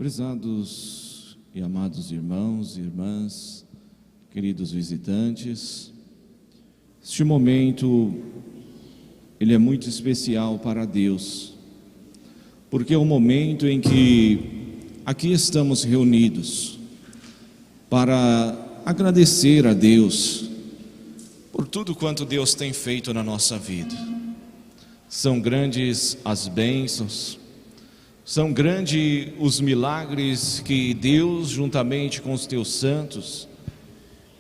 Prezados e amados irmãos e irmãs, queridos visitantes, este momento, ele é muito especial para Deus, porque é o momento em que aqui estamos reunidos para agradecer a Deus por tudo quanto Deus tem feito na nossa vida. São grandes as bênçãos, são grandes os milagres que Deus, juntamente com os teus santos,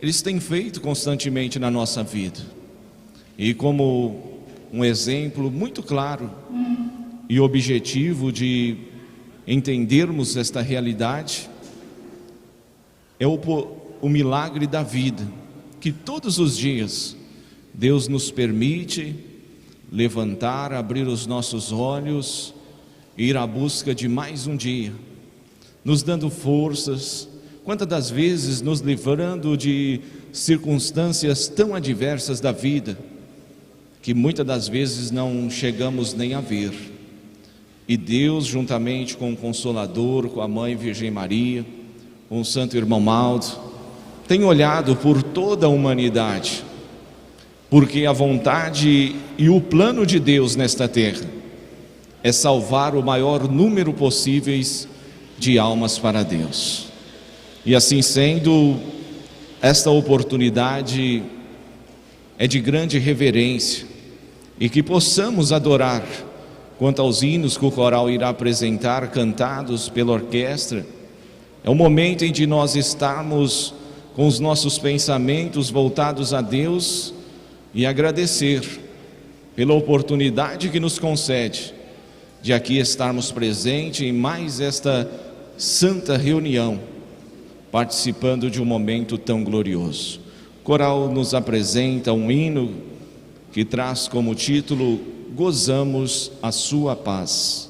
eles têm feito constantemente na nossa vida. E como um exemplo muito claro e objetivo de entendermos esta realidade, é o milagre da vida, que todos os dias Deus nos permite levantar, abrir os nossos olhos, ir à busca de mais um dia, nos dando forças, quantas das vezes nos livrando de circunstâncias tão adversas da vida, que muitas das vezes não chegamos nem a ver. E Deus, juntamente com o Consolador, com a Mãe Virgem Maria, com o Santo Irmão Maldo, tem olhado por toda a humanidade, porque a vontade e o plano de Deus nesta terra é salvar o maior número possíveis de almas para Deus. E assim sendo, esta oportunidade é de grande reverência, e que possamos adorar, quanto aos hinos que o coral irá apresentar, cantados pela orquestra. É o momento em que nós estarmos com os nossos pensamentos voltados a Deus e agradecer pela oportunidade que nos concede de aqui estarmos presentes em mais esta santa reunião, participando de um momento tão glorioso. O coral nos apresenta um hino que traz como título Gozamos a Sua Paz.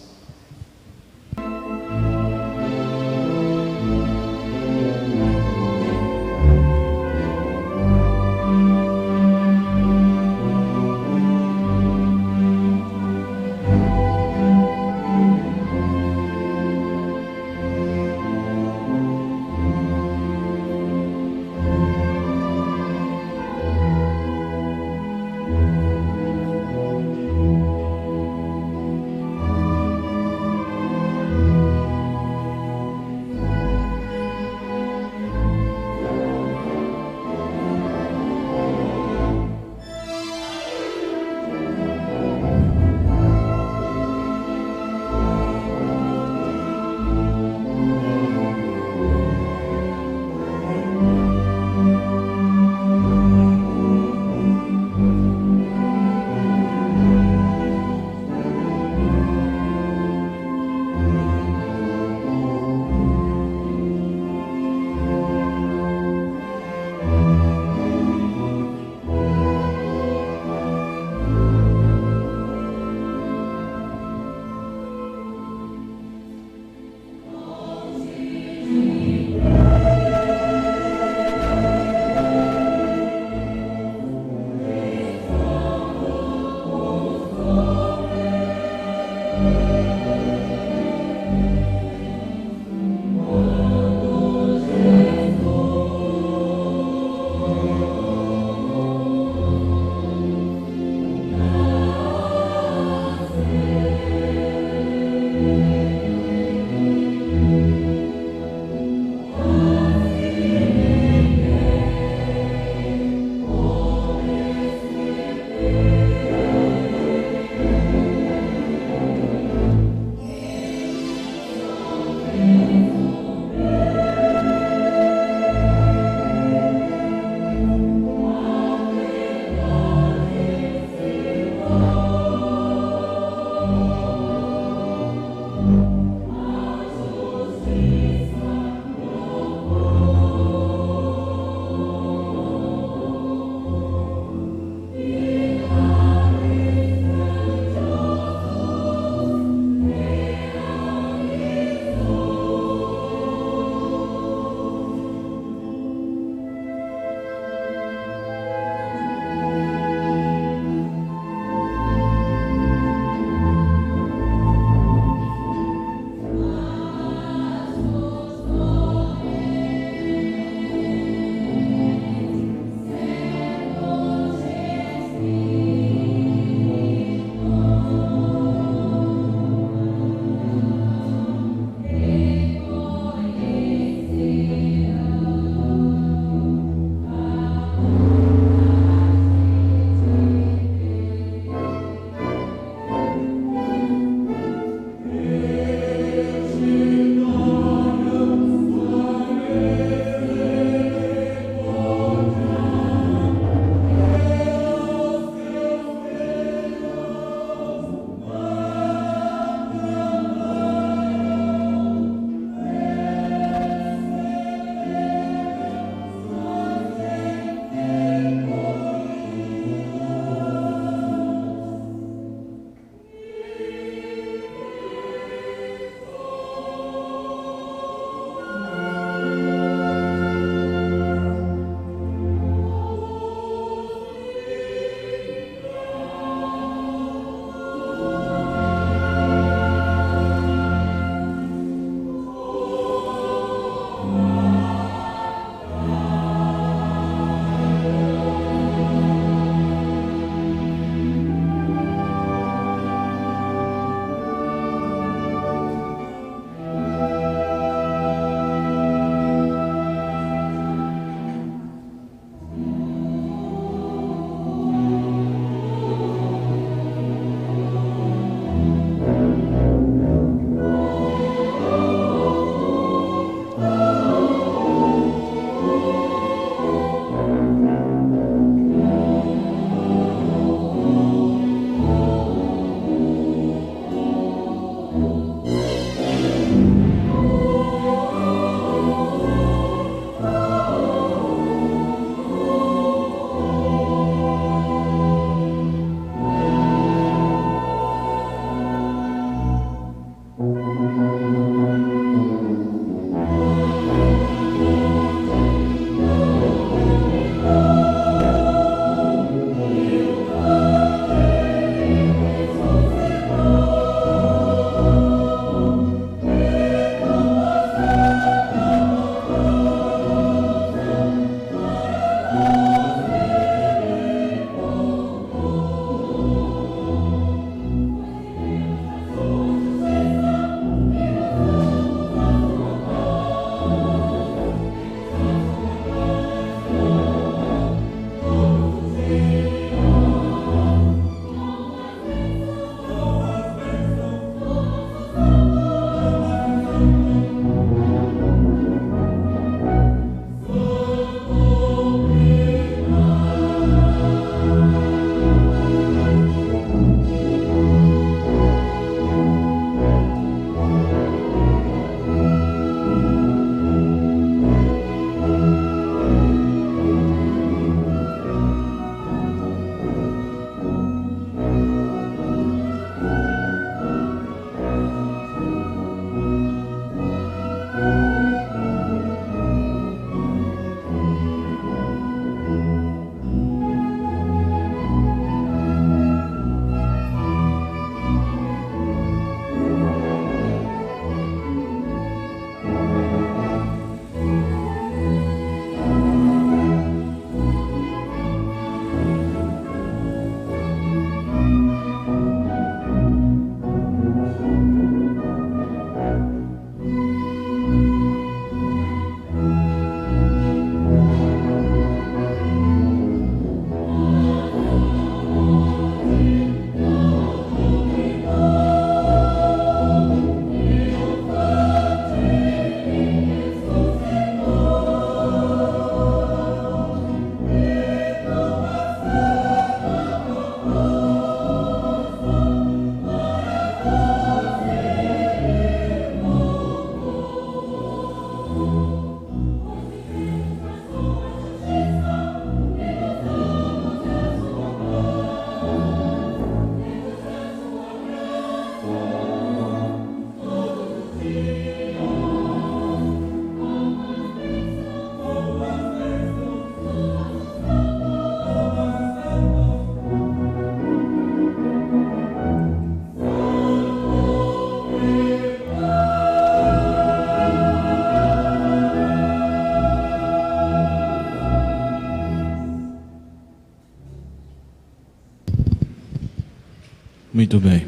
Muito bem.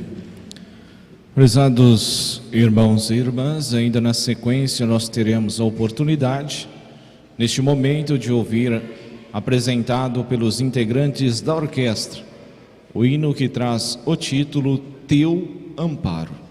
Prezados irmãos e irmãs, ainda na sequência nós teremos a oportunidade, neste momento, de ouvir apresentado pelos integrantes da orquestra, o hino que traz o título Teu Amparo.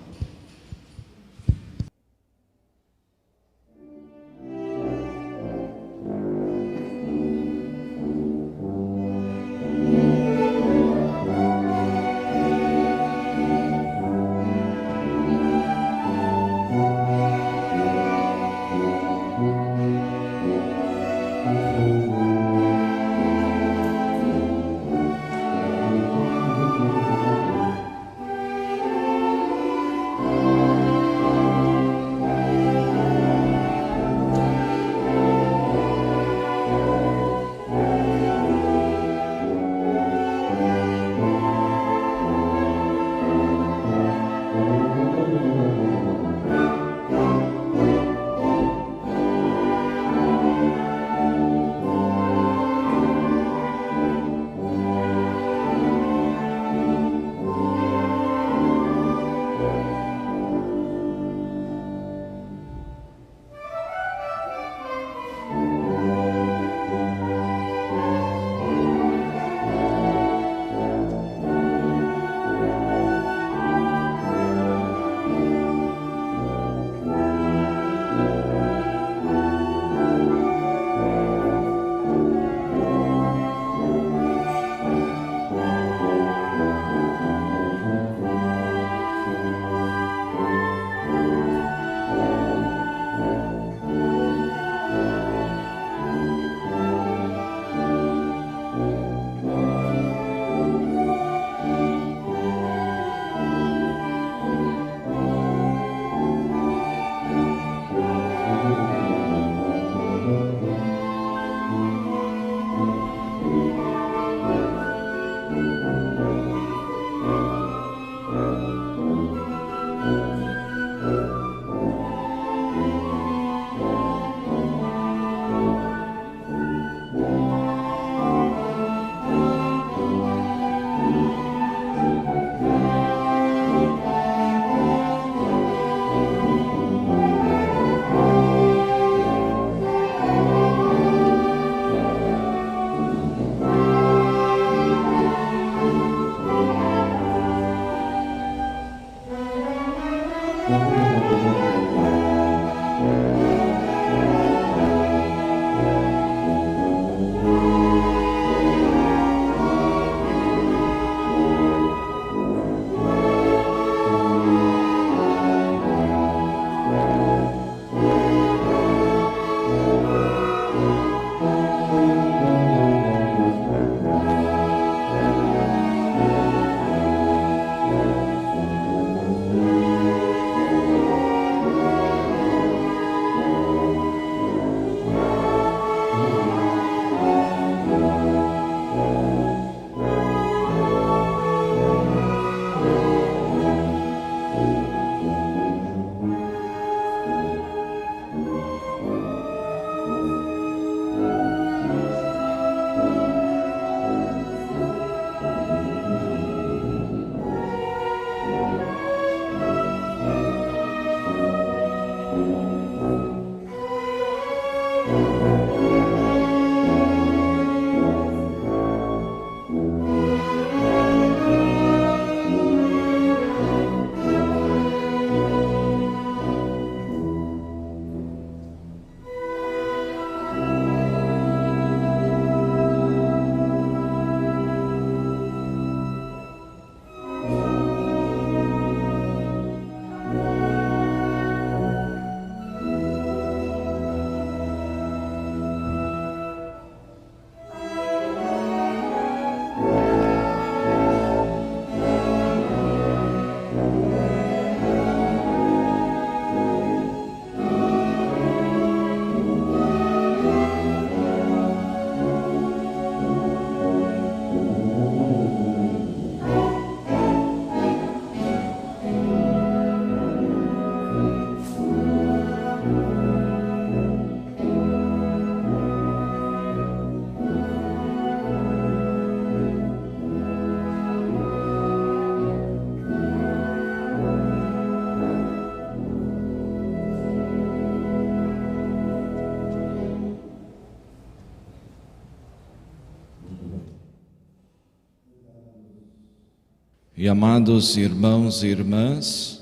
E amados irmãos e irmãs,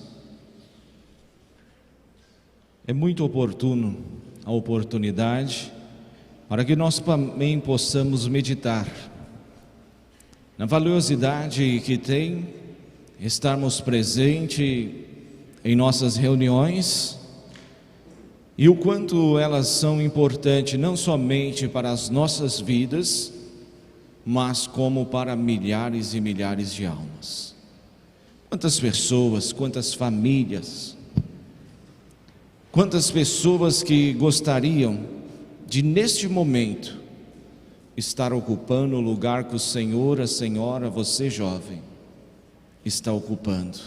é muito oportuno a oportunidade para que nós também possamos meditar na valiosidade que tem estarmos presentes em nossas reuniões e o quanto elas são importantes não somente para as nossas vidas, mas como para milhares e milhares de almas. Quantas pessoas, quantas famílias, quantas pessoas que gostariam de neste momento estar ocupando o lugar que o Senhor, a Senhora, você jovem, está ocupando.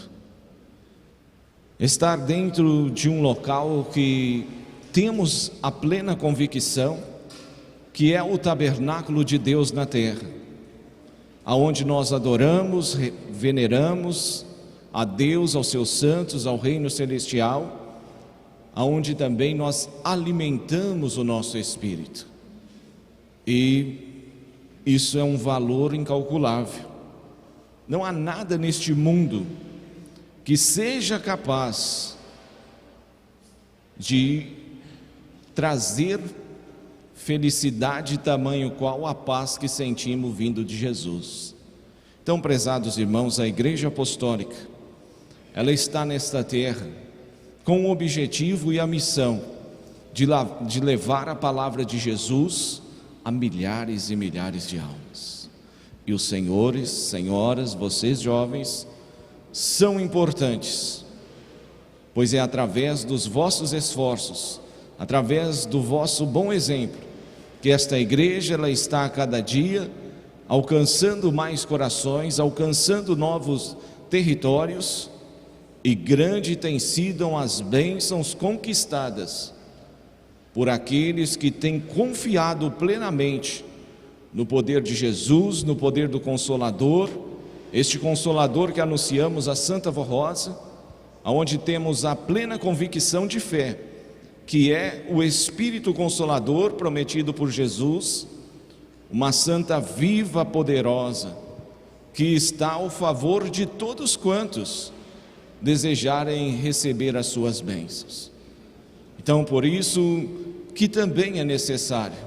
Estar dentro de um local que temos a plena convicção que é o tabernáculo de Deus na terra, aonde nós adoramos, veneramos a Deus, aos seus santos, ao reino celestial, aonde também nós alimentamos o nosso espírito. E isso é um valor incalculável. Não há nada neste mundo que seja capaz de trazer felicidade tamanho qual a paz que sentimos vindo de Jesus. Então, prezados irmãos, a Igreja Apostólica, ela está nesta terra com o objetivo e a missão de levar a palavra de Jesus a milhares e milhares de almas. E os senhores, senhoras, vocês jovens, são importantes, pois é através dos vossos esforços, através do vosso bom exemplo, que esta igreja ela está a cada dia alcançando mais corações, alcançando novos territórios, e grande têm sido as bênçãos conquistadas por aqueles que têm confiado plenamente no poder de Jesus, no poder do Consolador, este Consolador que anunciamos a Santa Vó Rosa, onde temos a plena convicção de fé, que é o Espírito Consolador prometido por Jesus, uma santa viva, poderosa, que está ao favor de todos quantos desejarem receber as suas bênçãos. Então, por isso que também é necessário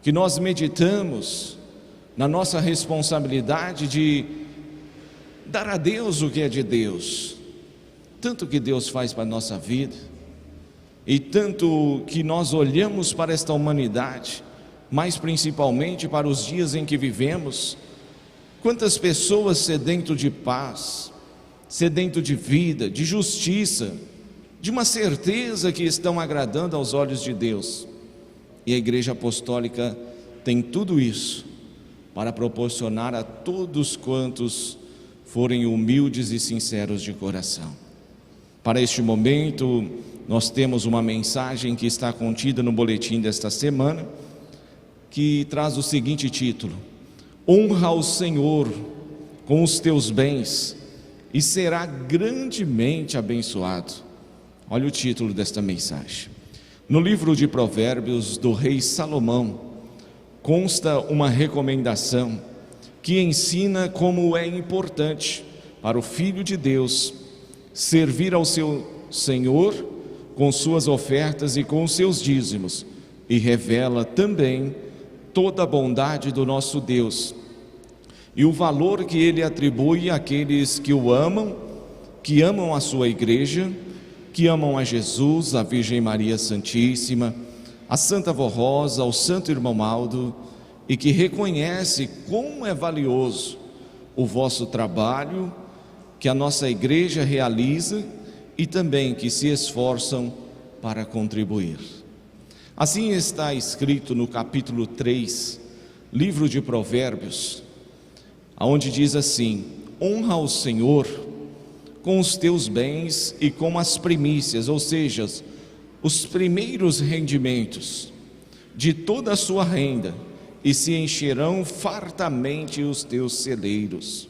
que nós meditamos na nossa responsabilidade de dar a Deus o que é de Deus, tanto que Deus faz para a nossa vida, e tanto que nós olhamos para esta humanidade, mas principalmente para os dias em que vivemos, quantas pessoas sedento de paz, sedento de vida, de justiça, de uma certeza que estão agradando aos olhos de Deus. E a Igreja Apostólica tem tudo isso para proporcionar a todos quantos forem humildes e sinceros de coração. Para este momento, nós temos uma mensagem que está contida no boletim desta semana, que traz o seguinte título: honra ao Senhor com os teus bens e será grandemente abençoado. Olha o título desta mensagem. No livro de Provérbios do rei Salomão consta uma recomendação que ensina como é importante para o Filho de Deus servir ao seu Senhor com suas ofertas e com os seus dízimos, e revela também toda a bondade do nosso Deus e o valor que Ele atribui àqueles que o amam, que amam a sua igreja, que amam a Jesus, a Virgem Maria Santíssima, a Santa Vó Rosa, ao Santo Irmão Aldo, e que reconhece como é valioso o vosso trabalho que a nossa igreja realiza e também que se esforçam para contribuir. Assim está escrito no capítulo 3, livro de Provérbios, onde diz assim: honra ao Senhor com os teus bens e com as primícias, ou seja, os primeiros rendimentos de toda a sua renda, e se encherão fartamente os teus celeiros.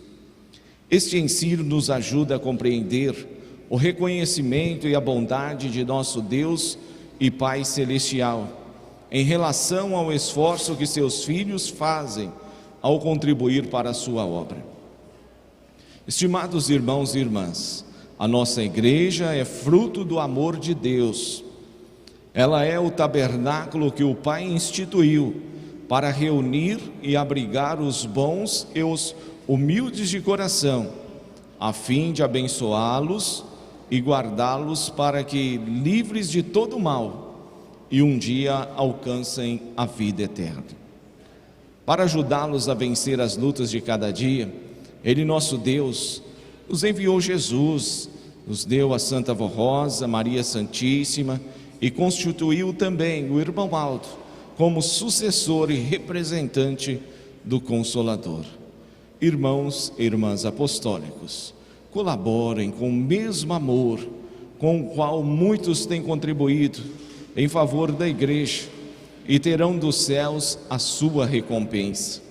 Este ensino nos ajuda a compreender o reconhecimento e a bondade de nosso Deus e Pai Celestial em relação ao esforço que seus filhos fazem ao contribuir para a sua obra. Estimados irmãos e irmãs, a nossa igreja é fruto do amor de Deus. Ela é o tabernáculo que o Pai instituiu para reunir e abrigar os bons e os humildes de coração, a fim de abençoá-los e guardá-los para que, livres de todo mal, e um dia alcancem a vida eterna. Para ajudá-los a vencer as lutas de cada dia, Ele, nosso Deus, nos enviou Jesus, nos deu a Santa Vó Rosa, Maria Santíssima, e constituiu também o irmão Aldo como sucessor e representante do Consolador. Irmãos e irmãs apostólicos, colaborem com o mesmo amor com o qual muitos têm contribuído em favor da igreja e terão dos céus a sua recompensa.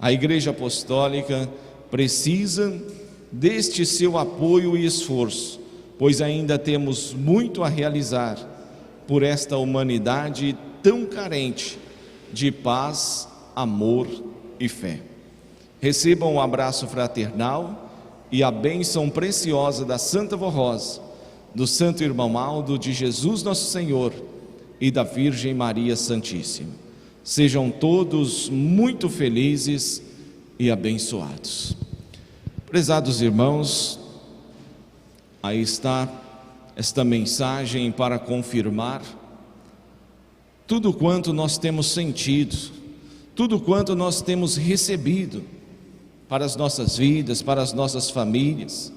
A Igreja Apostólica precisa deste seu apoio e esforço, pois ainda temos muito a realizar por esta humanidade tão carente de paz, amor e fé. Recebam um abraço fraternal e a bênção preciosa da Santa Vó Rosa, do Santo Irmão Aldo, de Jesus Nosso Senhor e da Virgem Maria Santíssima. Sejam todos muito felizes e abençoados. Prezados irmãos, aí está esta mensagem para confirmar tudo quanto nós temos sentido, tudo quanto nós temos recebido para as nossas vidas, para as nossas famílias.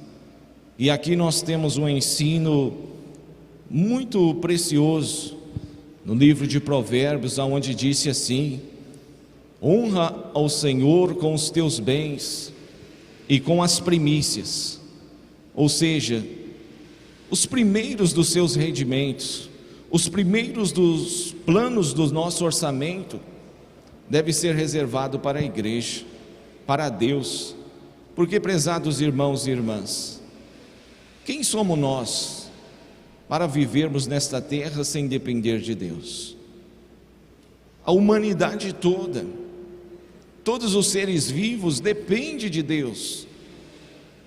E aqui nós temos um ensino muito precioso no livro de Provérbios, onde disse assim: honra ao Senhor com os teus bens e com as primícias, ou seja, os primeiros dos seus rendimentos, os primeiros dos planos do nosso orçamento deve ser reservado para a igreja, para Deus. Porque, prezados irmãos e irmãs, quem somos nós para vivermos nesta terra sem depender de Deus? A humanidade toda, todos os seres vivos dependem de Deus.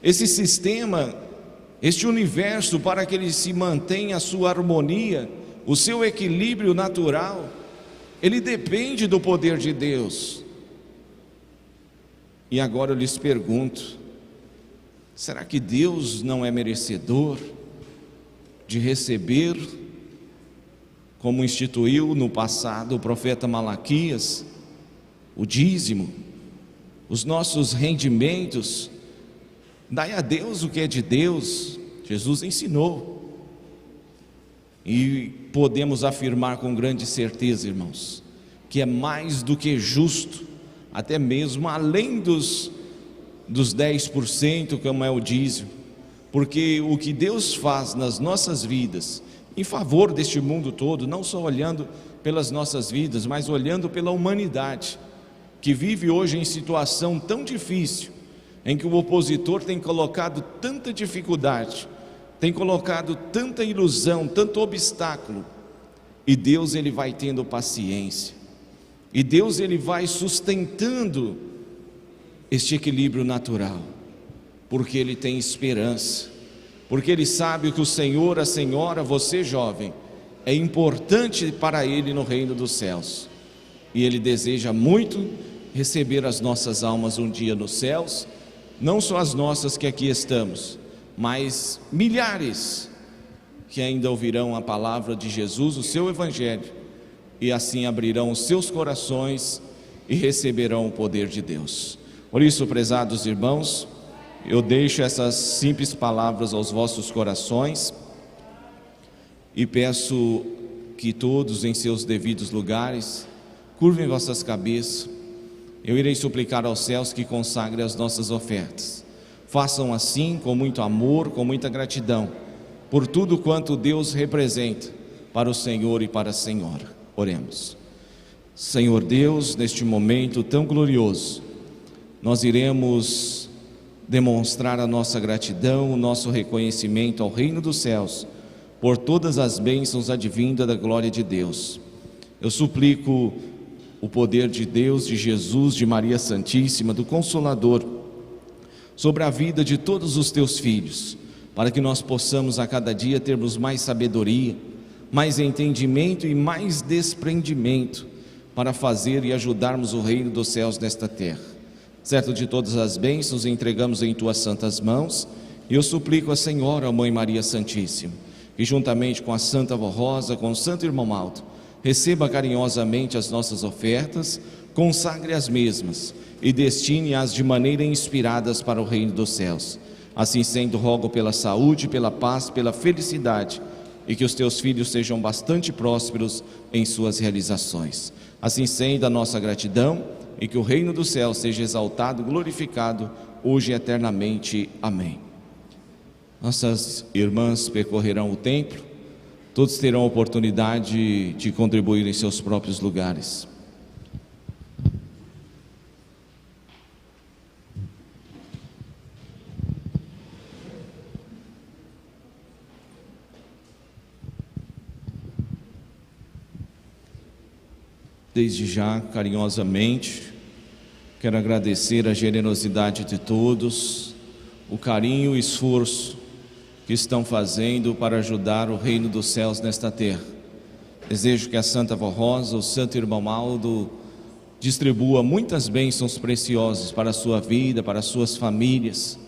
Esse sistema, este universo, para que ele se mantenha a sua harmonia, o seu equilíbrio natural, ele depende do poder de Deus. E agora eu lhes pergunto: será que Deus não é merecedor de receber, como instituiu no passado o profeta Malaquias, o dízimo, os nossos rendimentos? Dai a Deus o que é de Deus, Jesus ensinou. E podemos afirmar com grande certeza, irmãos, que é mais do que justo, até mesmo além dos 10%, como é o dízimo, porque o que Deus faz nas nossas vidas, em favor deste mundo todo, não só olhando pelas nossas vidas, mas olhando pela humanidade, que vive hoje em situação tão difícil, em que o opositor tem colocado tanta dificuldade, tem colocado tanta ilusão, tanto obstáculo, e Deus ele vai tendo paciência, e Deus ele vai sustentando este equilíbrio natural, porque Ele tem esperança, porque Ele sabe que o Senhor, a Senhora, você jovem, é importante para Ele no reino dos céus, e Ele deseja muito receber as nossas almas um dia nos céus, não só as nossas que aqui estamos, mas milhares que ainda ouvirão a palavra de Jesus, o seu Evangelho, e assim abrirão os seus corações e receberão o poder de Deus. Por isso, prezados irmãos, eu deixo essas simples palavras aos vossos corações e peço que todos em seus devidos lugares curvem vossas cabeças. Eu irei suplicar aos céus que consagrem as nossas ofertas. Façam assim com muito amor, com muita gratidão, por tudo quanto Deus representa para o Senhor e para a Senhora. Oremos. Senhor Deus, neste momento tão glorioso, nós iremos demonstrar a nossa gratidão, o nosso reconhecimento ao reino dos céus, por todas as bênçãos advindas da glória de Deus. Eu suplico o poder de Deus, de Jesus, de Maria Santíssima, do Consolador, sobre a vida de todos os teus filhos, para que nós possamos a cada dia termos mais sabedoria, mais entendimento e mais desprendimento para fazer e ajudarmos o reino dos céus nesta terra. Certo de todas as bênçãos, entregamos em tuas santas mãos, e eu suplico a Senhora, Mãe Maria Santíssima, que juntamente com a Santa Vó Rosa, com o Santo Irmão Alto, receba carinhosamente as nossas ofertas, consagre as mesmas e destine-as de maneira inspiradas para o reino dos céus. Assim sendo, rogo pela saúde, pela paz, pela felicidade, e que os teus filhos sejam bastante prósperos em suas realizações. Assim sendo, a nossa gratidão, e que o reino dos céus seja exaltado, glorificado, hoje e eternamente. Amém. Nossas irmãs percorrerão o templo, todos terão a oportunidade de contribuir em seus próprios lugares. Desde já, carinhosamente, quero agradecer a generosidade de todos, o carinho e esforço que estão fazendo para ajudar o reino dos céus nesta terra. Desejo que a Santa Vó Rosa, o Santo Irmão Aldo, distribua muitas bênçãos preciosas para a sua vida, para as suas famílias,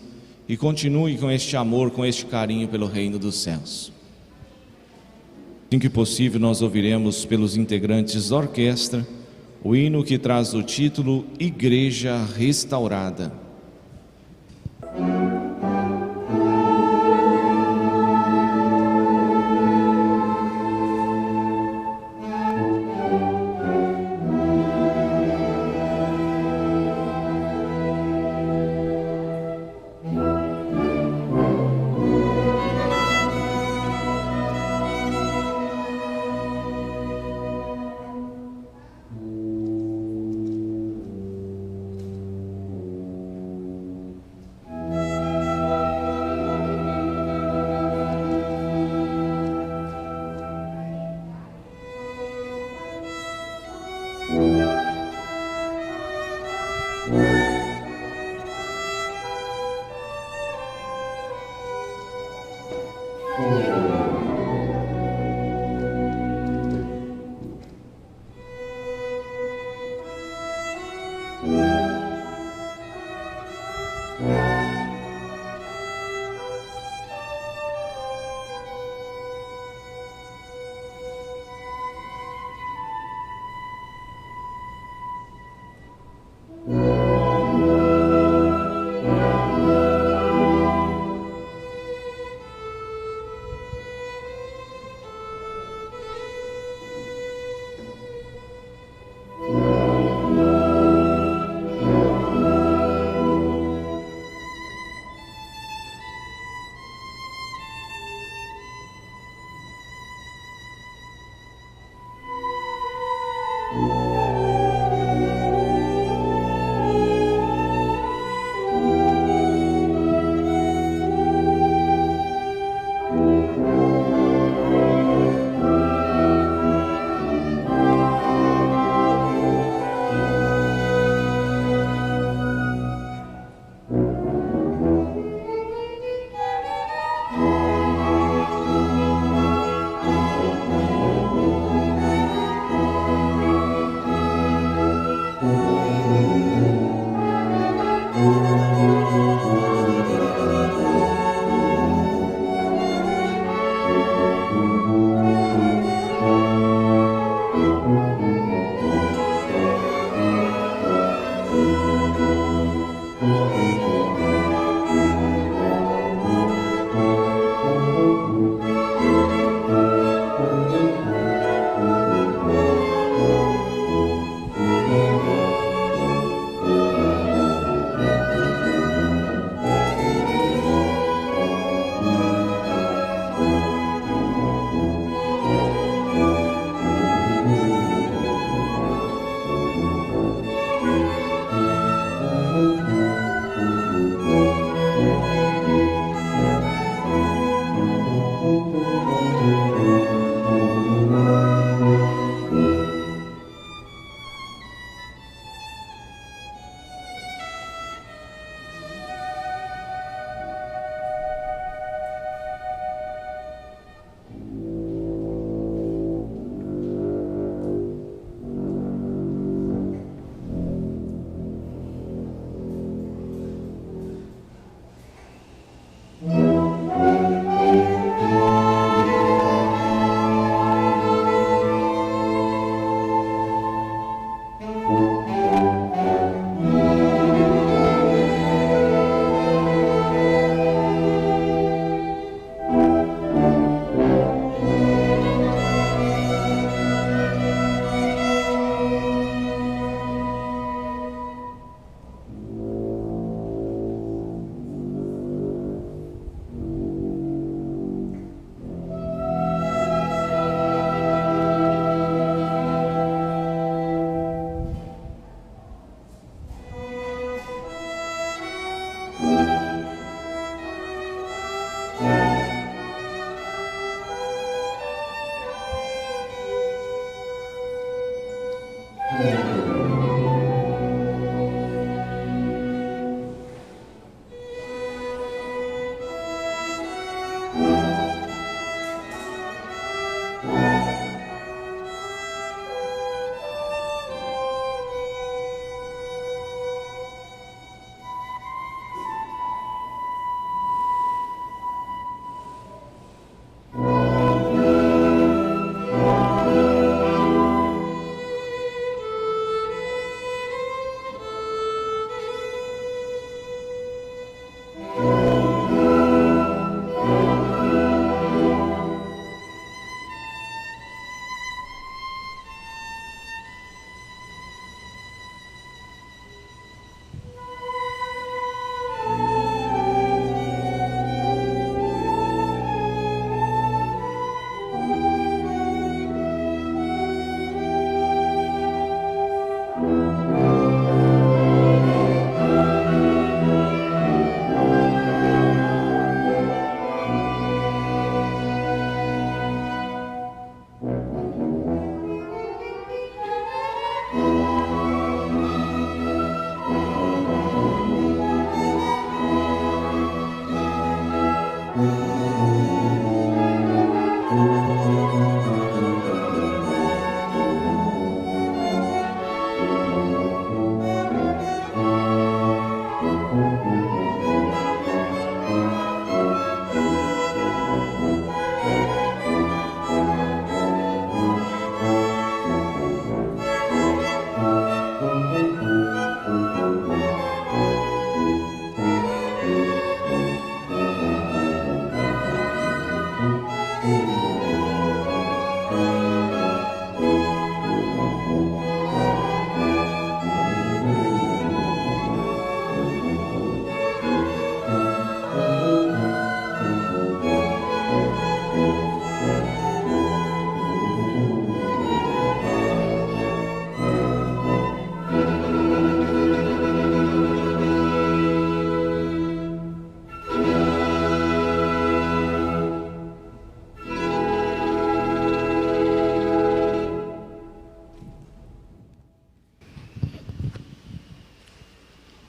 e continue com este amor, com este carinho pelo reino dos céus. Assim que possível, nós ouviremos pelos integrantes da orquestra o hino que traz o título Igreja Restaurada.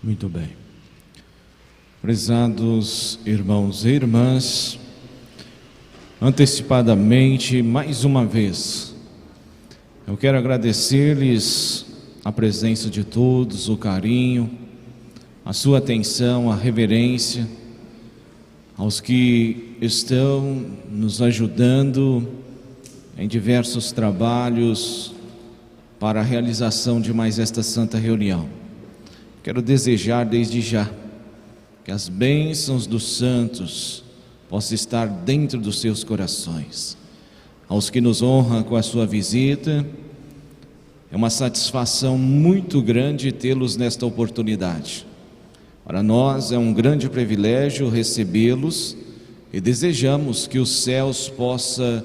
Muito bem. Prezados irmãos e irmãs, antecipadamente, mais uma vez, eu quero agradecer-lhes a presença de todos, o carinho, a sua atenção, a reverência, aos que estão nos ajudando em diversos trabalhos para a realização de mais esta santa reunião. Quero desejar desde já que as bênçãos dos santos possam estar dentro dos seus corações. Aos que nos honram com a sua visita, é uma satisfação muito grande tê-los nesta oportunidade. Para nós é um grande privilégio recebê-los e desejamos que os céus possa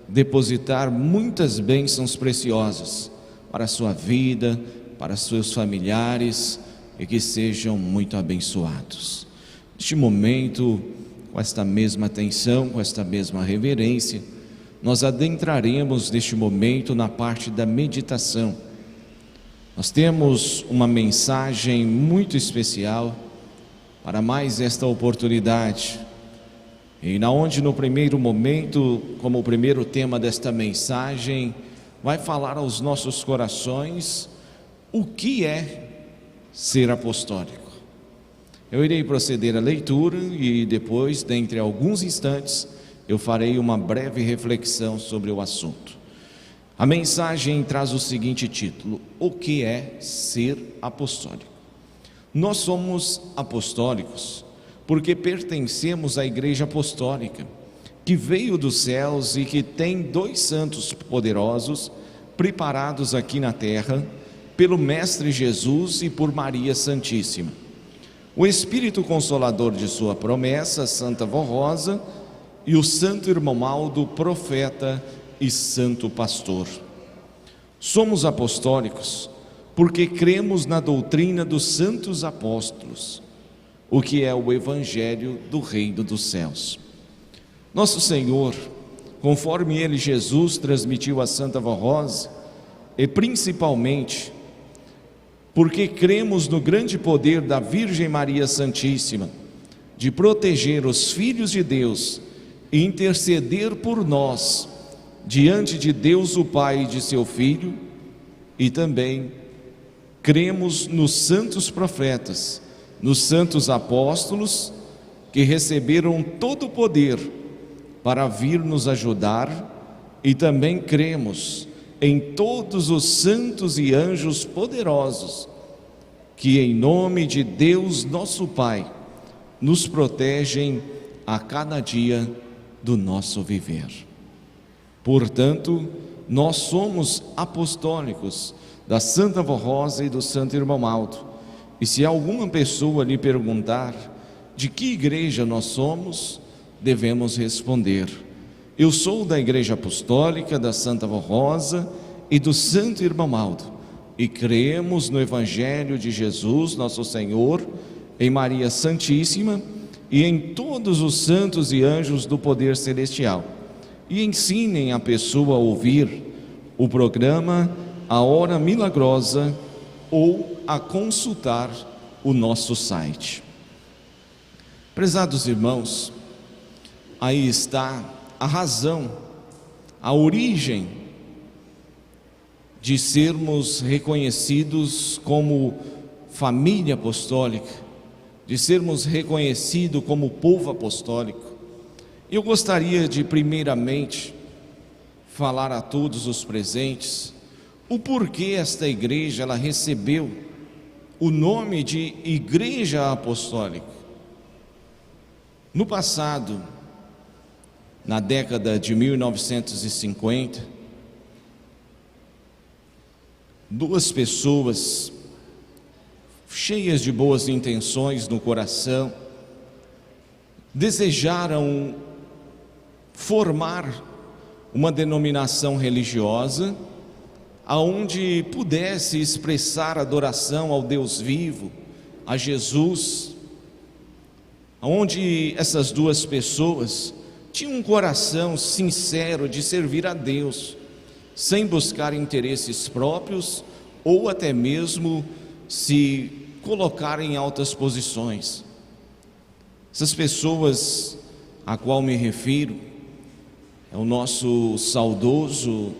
depositar muitas bênçãos preciosas para a sua vida, para seus familiares, e que sejam muito abençoados. Neste momento, com esta mesma atenção, com esta mesma reverência, nós adentraremos neste momento na parte da meditação. Nós temos uma mensagem muito especial para mais esta oportunidade, e onde no primeiro momento, como o primeiro tema desta mensagem, vai falar aos nossos corações o que é ser apostólico. Eu irei proceder à leitura e depois, dentre alguns instantes, eu farei uma breve reflexão sobre o assunto. A mensagem traz o seguinte título: o que é ser apostólico? Nós somos apostólicos porque pertencemos à Igreja Apostólica, que veio dos céus e que tem dois santos poderosos preparados aqui na terra pelo Mestre Jesus e por Maria Santíssima. O Espírito Consolador de sua promessa, Santa Vó Rosa, e o Santo Irmão Aldo, profeta e santo pastor. Somos apostólicos porque cremos na doutrina dos santos apóstolos, o que é o Evangelho do Reino dos Céus. Nosso Senhor, conforme Ele, Jesus, transmitiu a Santa Vó Rosa, e principalmente porque cremos no grande poder da Virgem Maria Santíssima de proteger os filhos de Deus e interceder por nós diante de Deus o Pai e de seu Filho, e também cremos nos santos profetas, nos santos apóstolos que receberam todo o poder para vir nos ajudar, e também cremos em todos os santos e anjos poderosos que, em nome de Deus nosso Pai, nos protegem a cada dia do nosso viver. Portanto, nós somos apostólicos da Santa Avó Rosa e do Santo Irmão Aldo, e se alguma pessoa lhe perguntar de que igreja nós somos, devemos responder: eu sou da Igreja Apostólica da Santa Avó Rosa e do Santo Irmão Aldo, e cremos no Evangelho de Jesus, nosso Senhor, em Maria Santíssima e em todos os santos e anjos do poder celestial. E ensinem a pessoa a ouvir o programa A Hora Milagrosa ou a consultar o nosso site. Prezados irmãos, aí está a razão, a origem de sermos reconhecidos como família apostólica, de sermos reconhecidos como povo apostólico. Eu gostaria de primeiramente falar a todos os presentes o porquê esta igreja ela recebeu o nome de Igreja Apostólica. No passado, na década de 1950, duas pessoas cheias de boas intenções no coração desejaram formar uma denominação religiosa aonde pudesse expressar adoração ao Deus vivo, a Jesus, onde essas duas pessoas tinham um coração sincero de servir a Deus, sem buscar interesses próprios ou até mesmo se colocar em altas posições. Essas pessoas a qual me refiro é o nosso saudoso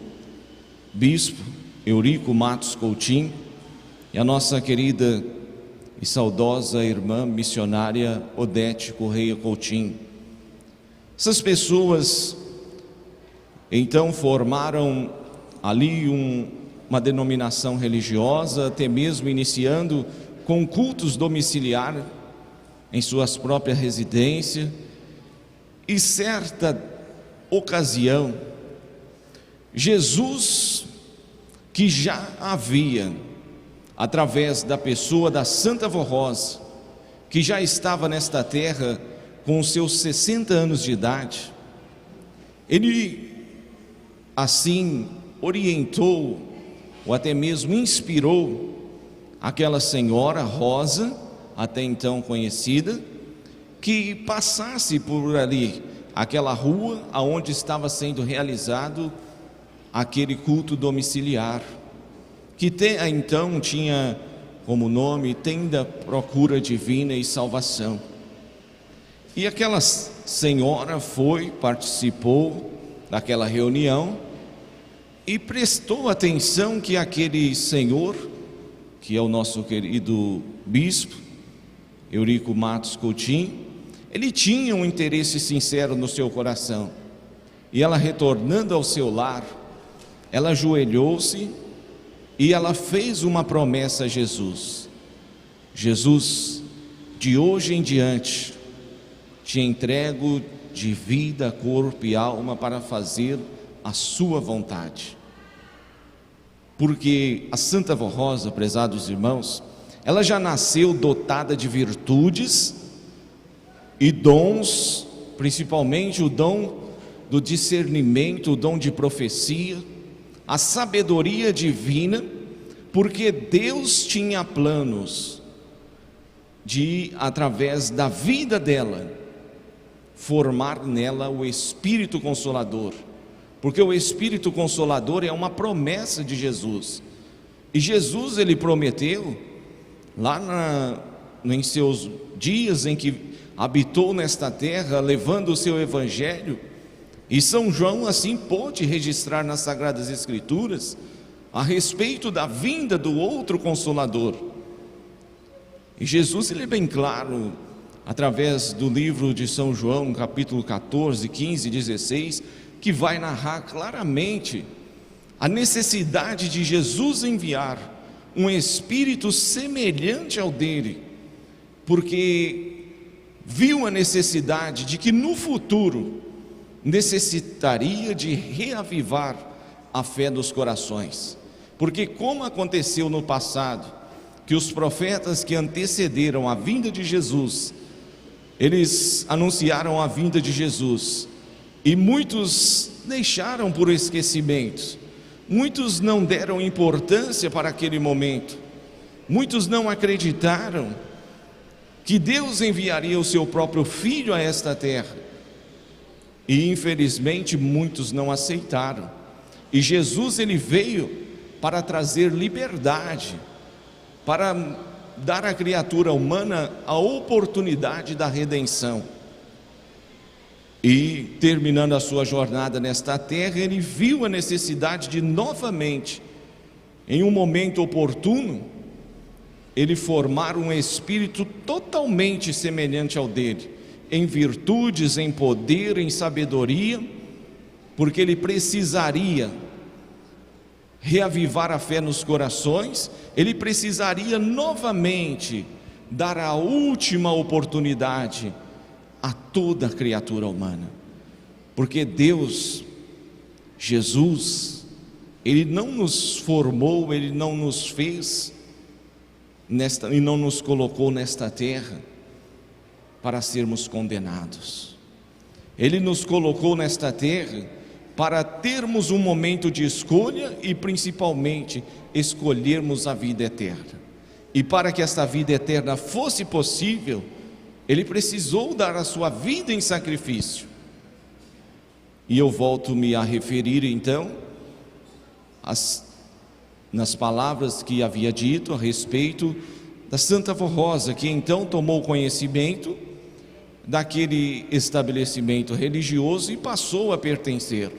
bispo Eurico Matos Coutinho e a nossa querida e saudosa irmã missionária Odete Correia Coutinho. Essas pessoas então formaram ali uma denominação religiosa, até mesmo iniciando com cultos domiciliares em suas próprias residências, e certa ocasião, Jesus, que já havia, através da pessoa da Santa Avó Rosa, que já estava nesta terra com os seus 60 anos de idade, ele assim orientou, ou até mesmo inspirou, aquela senhora Rosa, até então conhecida, que passasse por ali, aquela rua aonde estava sendo realizado aquele culto domiciliar, que então tinha como nome Tenda Procura Divina e Salvação. E aquela senhora participou daquela reunião e prestou atenção que aquele senhor, que é o nosso querido bispo Eurico Matos Coutinho, ele tinha um interesse sincero no seu coração. E ela, retornando ao seu lar, ela ajoelhou-se e ela fez uma promessa a Jesus: Jesus, de hoje em diante te entrego de vida, corpo e alma para fazer a sua vontade. Porque a Santa Avó Rosa, prezados irmãos, ela já nasceu dotada de virtudes e dons, principalmente o dom do discernimento, o dom de profecia, a sabedoria divina, porque Deus tinha planos de, através da vida dela, formar nela o Espírito Consolador, porque o Espírito Consolador é uma promessa de Jesus. E Jesus, ele prometeu, lá em seus dias em que habitou nesta terra, levando o seu Evangelho, e São João assim pôde registrar nas Sagradas Escrituras a respeito da vinda do outro Consolador. E Jesus, ele é bem claro, através do livro de São João, capítulo 14, 15 e 16, que vai narrar claramente a necessidade de Jesus enviar um Espírito semelhante ao dele, porque viu a necessidade de que no futuro necessitaria de reavivar a fé dos corações, porque como aconteceu no passado, que os profetas que antecederam a vinda de Jesus, eles anunciaram a vinda de Jesus, e muitos deixaram por esquecimento, muitos não deram importância para aquele momento, muitos não acreditaram que Deus enviaria o seu próprio Filho a esta terra, e infelizmente muitos não aceitaram. E Jesus, ele veio para trazer liberdade, para dar à criatura humana a oportunidade da redenção. E terminando a sua jornada nesta terra, ele viu a necessidade de novamente, em um momento oportuno, ele formar um espírito totalmente semelhante ao dele, em virtudes, em poder, em sabedoria, porque ele precisaria reavivar a fé nos corações, ele precisaria novamente dar a última oportunidade a toda criatura humana, porque Deus, Jesus, ele não nos formou, ele não nos fez e não nos colocou nesta terra para sermos condenados. Ele nos colocou nesta terra para termos um momento de escolha e principalmente escolhermos a vida eterna. E para que esta vida eterna fosse possível, ele precisou dar a sua vida em sacrifício. E eu volto-me a referir então nas palavras que havia dito a respeito da Santa Avó Rosa, que então tomou conhecimento daquele estabelecimento religioso e passou a pertencer.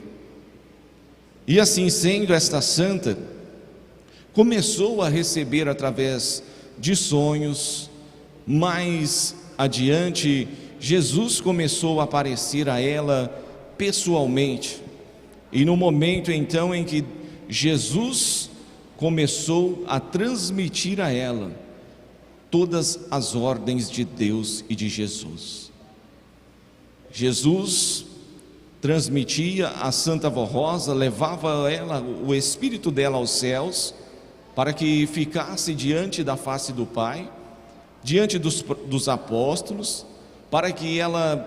E assim sendo, esta santa começou a receber através de sonhos. Mais adiante, Jesus começou a aparecer a ela pessoalmente, e no momento então em que Jesus começou a transmitir a ela todas as ordens de Deus e de Jesus. Jesus transmitia a Santa Avó Rosa, levava ela, o espírito dela aos céus, para que ficasse diante da face do Pai, diante dos apóstolos, para que ela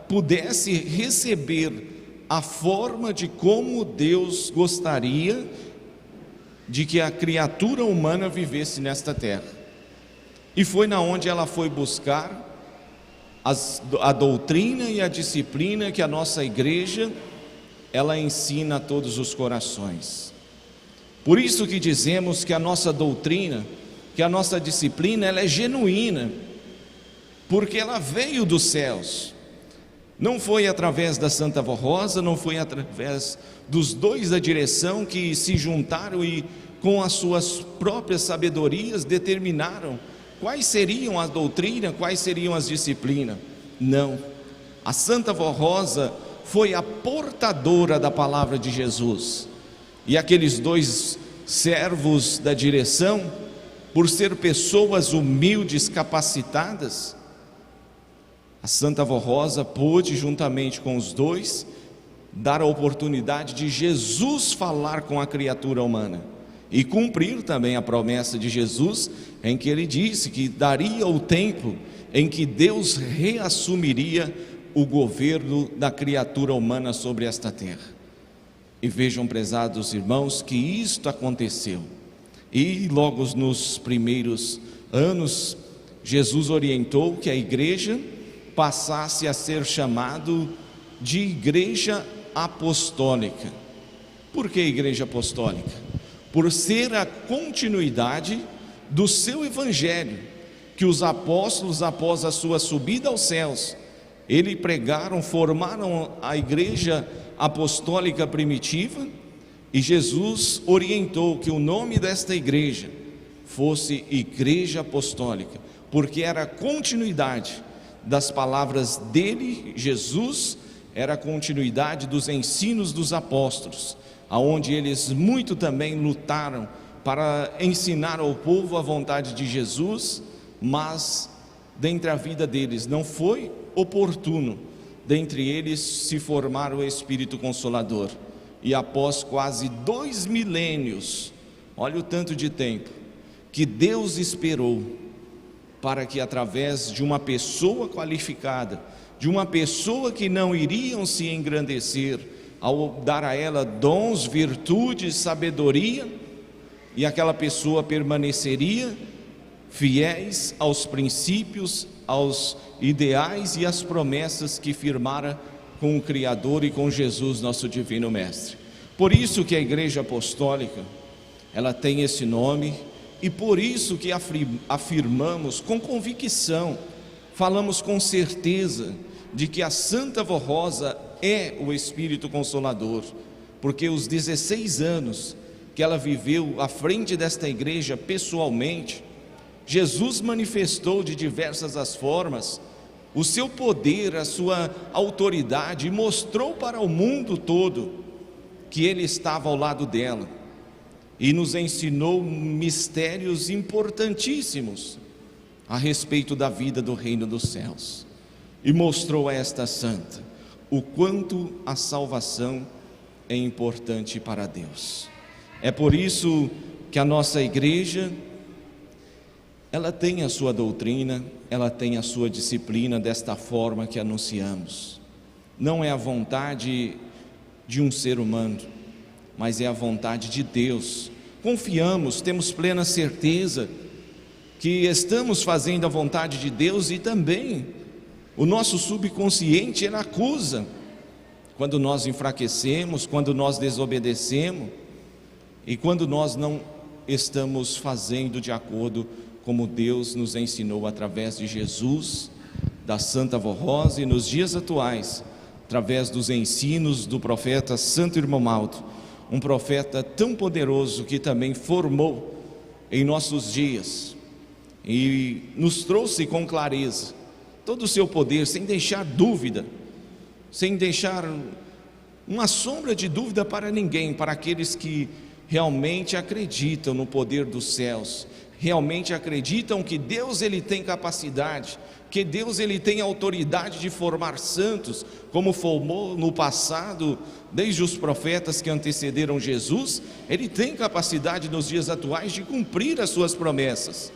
pudesse receber a forma de como Deus gostaria de que a criatura humana vivesse nesta terra. E foi na onde ela foi buscar a doutrina e a disciplina que a nossa igreja, ela ensina a todos os corações. Por isso que dizemos que a nossa doutrina, que a nossa disciplina, ela é genuína, porque ela veio dos céus. Não foi através da Santa Avó Rosa, não foi através dos dois da direção que se juntaram e com as suas próprias sabedorias determinaram quais seriam a doutrina, quais seriam as disciplinas. Não, a Santa Avó Rosa foi a portadora da palavra de Jesus, e aqueles dois servos da direção, por ser pessoas humildes, capacitadas, a Santa Avó Rosa pôde, juntamente com os dois, dar a oportunidade de Jesus falar com a criatura humana e cumprir também a promessa de Jesus, em que ele disse que daria o tempo em que Deus reassumiria o governo da criatura humana sobre esta terra. E vejam, prezados irmãos, que isto aconteceu. E logo nos primeiros anos, Jesus orientou que a igreja passasse a ser chamado de igreja apostólica. Por que Igreja Apostólica? Por ser a continuidade do seu evangelho, que os apóstolos, após a sua subida aos céus, eles pregaram, formaram a Igreja Apostólica primitiva, e Jesus orientou que o nome desta igreja fosse Igreja Apostólica, porque era a continuidade das palavras dele, Jesus, era a continuidade dos ensinos dos apóstolos, aonde eles muito também lutaram para ensinar ao povo a vontade de Jesus, mas dentre a vida deles não foi oportuno, dentre eles se formar o Espírito Consolador. E após quase 2 milênios, olha o tanto de tempo que Deus esperou para que através de uma pessoa qualificada, de uma pessoa que não iriam se engrandecer ao dar a ela dons, virtudes, sabedoria, e aquela pessoa permaneceria fiéis aos princípios, aos ideais e às promessas que firmara com o Criador e com Jesus, nosso Divino Mestre. Por isso que a Igreja Apostólica, ela tem esse nome, e por isso que afirmamos com convicção, falamos com certeza, de que a Santa Vó Rosa é o Espírito Consolador, porque os 16 anos que ela viveu à frente desta igreja pessoalmente, Jesus manifestou de diversas as formas o seu poder, a sua autoridade, e mostrou para o mundo todo que Ele estava ao lado dela, e nos ensinou mistérios importantíssimos a respeito da vida do reino dos céus, e mostrou a esta santa o quanto a salvação é importante para Deus. É por isso que a nossa igreja, ela tem a sua doutrina, ela tem a sua disciplina desta forma que anunciamos. Não é a vontade de um ser humano, mas é a vontade de Deus. Confiamos, temos plena certeza que estamos fazendo a vontade de Deus, e também o nosso subconsciente, ele acusa quando nós enfraquecemos, quando nós desobedecemos e quando nós não estamos fazendo de acordo como Deus nos ensinou através de Jesus, da Santa Vó Rosa, e nos dias atuais, através dos ensinos do profeta Santo Irmão Aldo, um profeta tão poderoso que também formou em nossos dias e nos trouxe com clareza todo o seu poder, sem deixar dúvida, sem deixar uma sombra de dúvida para ninguém, para aqueles que realmente acreditam no poder dos céus, realmente acreditam que Deus ele tem capacidade, que Deus ele tem autoridade de formar santos, como formou no passado, desde os profetas que antecederam Jesus. Ele tem capacidade nos dias atuais de cumprir as suas promessas,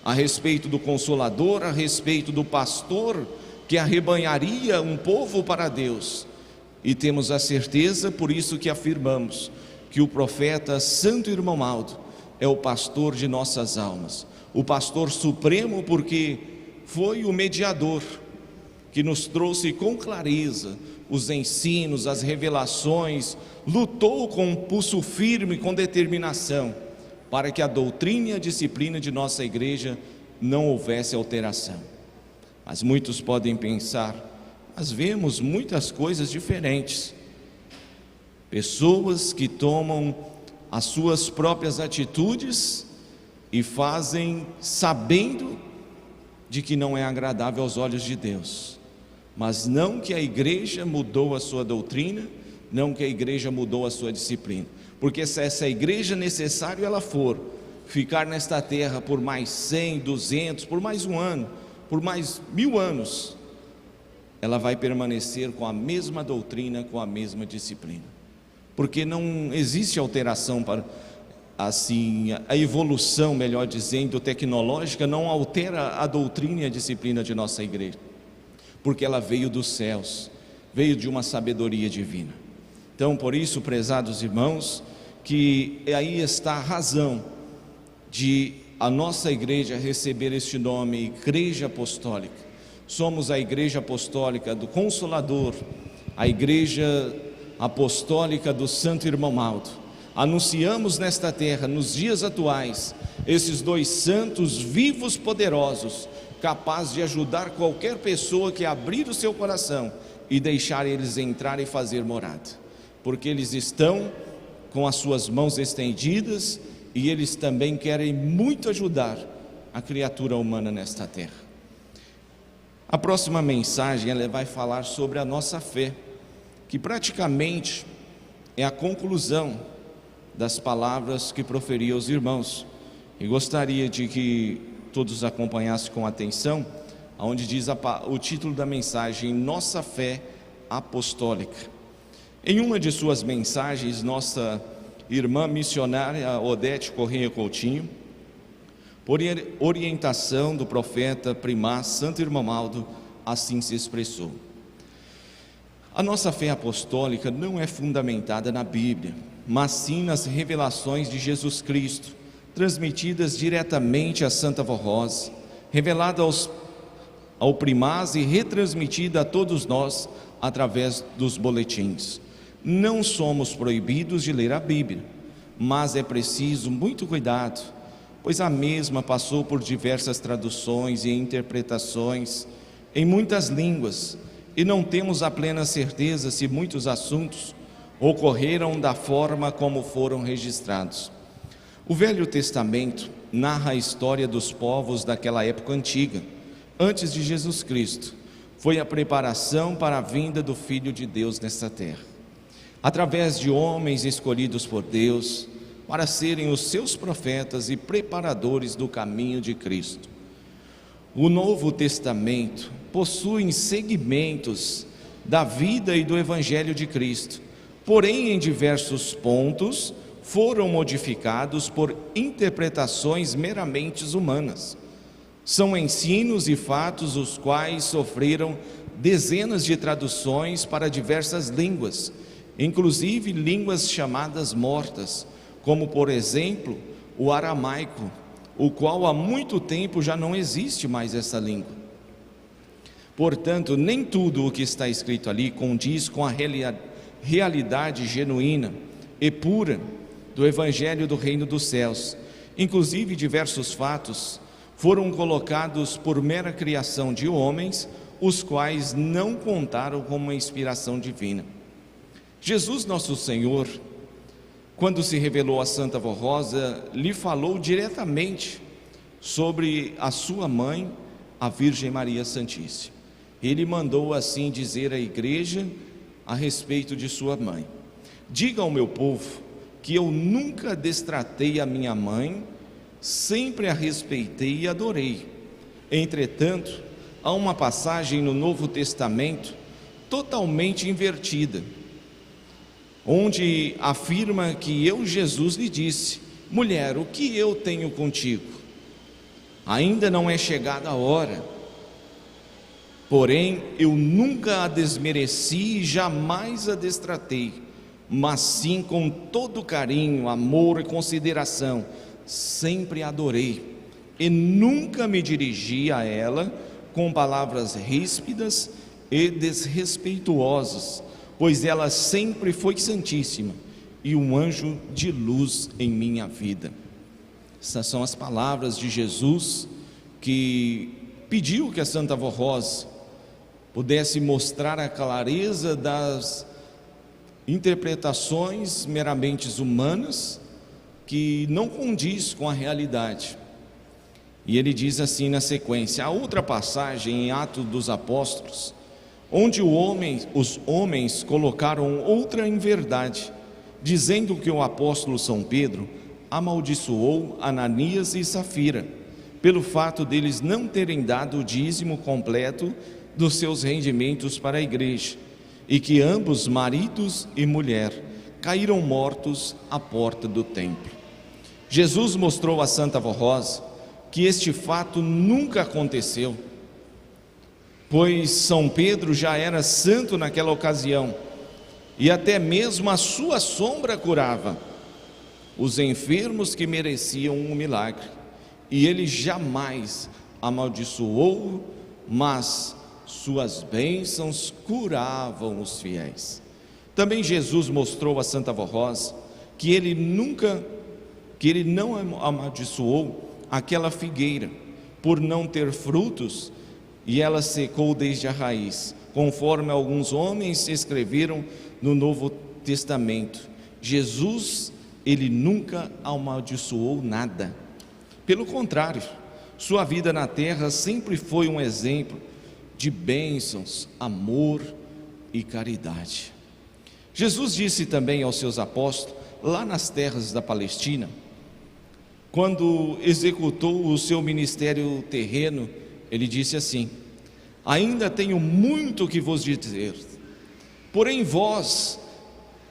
a respeito do Consolador, a respeito do pastor que arrebanharia um povo para Deus. E temos a certeza, por isso que afirmamos, que o profeta Santo Irmão Aldo é o pastor de nossas almas, o pastor supremo, porque foi o mediador que nos trouxe com clareza os ensinos, as revelações, lutou com pulso firme, com determinação, para que a doutrina e a disciplina de nossa igreja não houvesse alteração. Mas muitos podem pensar, mas vemos muitas coisas diferentes, pessoas que tomam as suas próprias atitudes e fazem sabendo de que não é agradável aos olhos de Deus, mas não que a igreja mudou a sua doutrina, não que a igreja mudou a sua disciplina, porque se essa igreja necessário ela for ficar nesta terra por mais 100, 200, por mais um ano, por mais 1000 anos, ela vai permanecer com a mesma doutrina, com a mesma disciplina, porque não existe alteração para, assim, a evolução, melhor dizendo, tecnológica não altera a doutrina e a disciplina de nossa igreja, porque ela veio dos céus, veio de uma sabedoria divina. Então, por isso, prezados irmãos, que aí está a razão de a nossa igreja receber este nome, Igreja Apostólica. Somos a Igreja Apostólica do Consolador, a igreja apostólica do Santo Irmão Aldo. Anunciamos nesta terra, nos dias atuais, esses dois santos vivos, poderosos, capazes de ajudar qualquer pessoa que abrir o seu coração e deixar eles entrar e fazer morada, porque eles estão com as suas mãos estendidas e eles também querem muito ajudar a criatura humana nesta terra. A próxima mensagem ela vai falar sobre a nossa fé, que praticamente é a conclusão das palavras que proferiu os irmãos, e gostaria de que todos acompanhassem com atenção, onde diz o título da mensagem: Nossa Fé Apostólica. Em uma de suas mensagens, nossa irmã missionária Odete Correia Coutinho, por orientação do profeta primaz Santo Irmão Aldo, assim se expressou: a nossa fé apostólica não é fundamentada na Bíblia, mas sim nas revelações de Jesus Cristo, transmitidas diretamente a Santa Avó Rosa, revelada ao primaz e retransmitida a todos nós através dos boletins. Não somos proibidos de ler a Bíblia, mas é preciso muito cuidado, pois a mesma passou por diversas traduções e interpretações em muitas línguas, e não temos a plena certeza se muitos assuntos ocorreram da forma como foram registrados. O Velho Testamento narra a história dos povos daquela época antiga, antes de Jesus Cristo. Foi a preparação para a vinda do Filho de Deus nesta terra, através de homens escolhidos por Deus para serem os seus profetas e preparadores do caminho de Cristo. O Novo Testamento possui segmentos da vida e do Evangelho de Cristo, porém em diversos pontos foram modificados por interpretações meramente humanas. São ensinos e fatos os quais sofreram dezenas de traduções para diversas línguas, inclusive línguas chamadas mortas, como por exemplo o aramaico, o qual há muito tempo já não existe mais essa língua. Portanto, nem tudo o que está escrito ali condiz com a realidade genuína e pura do Evangelho do Reino dos Céus. Inclusive diversos fatos foram colocados por mera criação de homens, os quais não contaram com uma inspiração divina. Jesus nosso Senhor, quando se revelou a Santa Avó Rosa, lhe falou diretamente sobre a sua mãe, a Virgem Maria Santíssima. Ele mandou assim dizer à igreja a respeito de sua mãe: diga ao meu povo que eu nunca destratei a minha mãe, sempre a respeitei e adorei. Entretanto, há uma passagem no Novo Testamento totalmente invertida, onde afirma que eu, Jesus, lhe disse: mulher, o que eu tenho contigo? Ainda não é chegada a hora. Porém, eu nunca a desmereci e jamais a destratei, mas sim com todo carinho, amor e consideração, sempre a adorei, e nunca me dirigi a ela com palavras ríspidas e desrespeituosas, pois ela sempre foi santíssima e um anjo de luz em minha vida. Essas são as palavras de Jesus, que pediu que a Santa Avó Rosa pudesse mostrar a clareza das interpretações meramente humanas, que não condiz com a realidade. E ele diz assim na sequência: a outra passagem em Atos dos Apóstolos, onde os homens colocaram outra inverdade, dizendo que o apóstolo São Pedro amaldiçoou Ananias e Safira, pelo fato deles não terem dado o dízimo completo dos seus rendimentos para a igreja, e que ambos, maridos e mulher, caíram mortos à porta do templo. Jesus mostrou a Santa Avó Rosa que este fato nunca aconteceu, pois São Pedro já era santo naquela ocasião, e até mesmo a sua sombra curava os enfermos que mereciam um milagre, e ele jamais amaldiçoou, mas suas bênçãos curavam os fiéis. Também Jesus mostrou a Santa Vó Rosa que ele não amaldiçoou aquela figueira por não ter frutos, e ela secou desde a raiz, conforme alguns homens escreveram no Novo Testamento. Jesus, ele nunca amaldiçoou nada. Pelo contrário, sua vida na terra sempre foi um exemplo de bênçãos, amor e caridade. Jesus disse também aos seus apóstolos, lá nas terras da Palestina, quando executou o seu ministério terreno, ele disse assim: ainda tenho muito que vos dizer, porém vós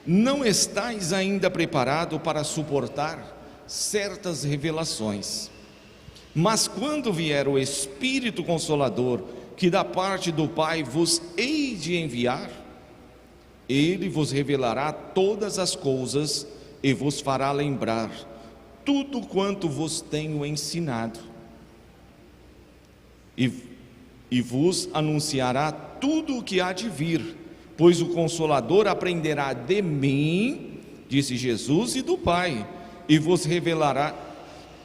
não estáis ainda preparado para suportar certas revelações. Mas quando vier o Espírito Consolador, que da parte do Pai vos hei de enviar, ele vos revelará todas as coisas e vos fará lembrar tudo quanto vos tenho ensinado, e vos anunciará tudo o que há de vir, pois o Consolador aprenderá de mim, disse Jesus, e do Pai, e vos revelará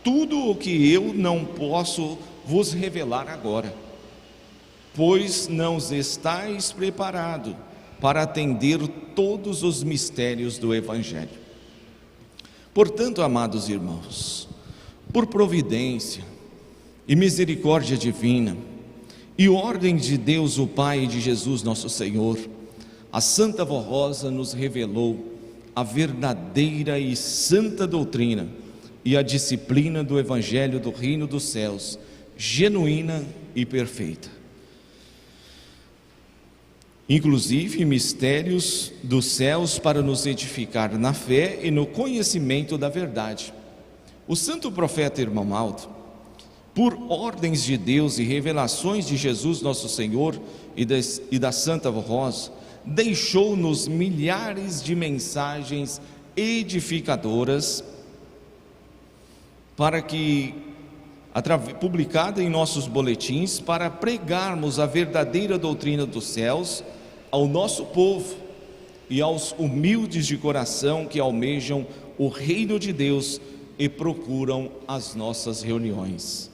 tudo o que eu não posso vos revelar agora, pois não estáis preparados para atender todos os mistérios do Evangelho. Portanto, amados irmãos, por providência e misericórdia divina, e ordem de Deus o Pai e de Jesus nosso Senhor, a Santa Vó Rosa nos revelou a verdadeira e santa doutrina e a disciplina do Evangelho do Reino dos Céus, genuína e perfeita. Inclusive mistérios dos céus para nos edificar na fé e no conhecimento da verdade. O santo profeta Irmão Aldo, por ordens de Deus e revelações de Jesus nosso Senhor e da Santa Vó Rosa, deixou-nos milhares de mensagens edificadoras para que, publicada em nossos boletins, para pregarmos a verdadeira doutrina dos céus ao nosso povo e aos humildes de coração que almejam o reino de Deus e procuram as nossas reuniões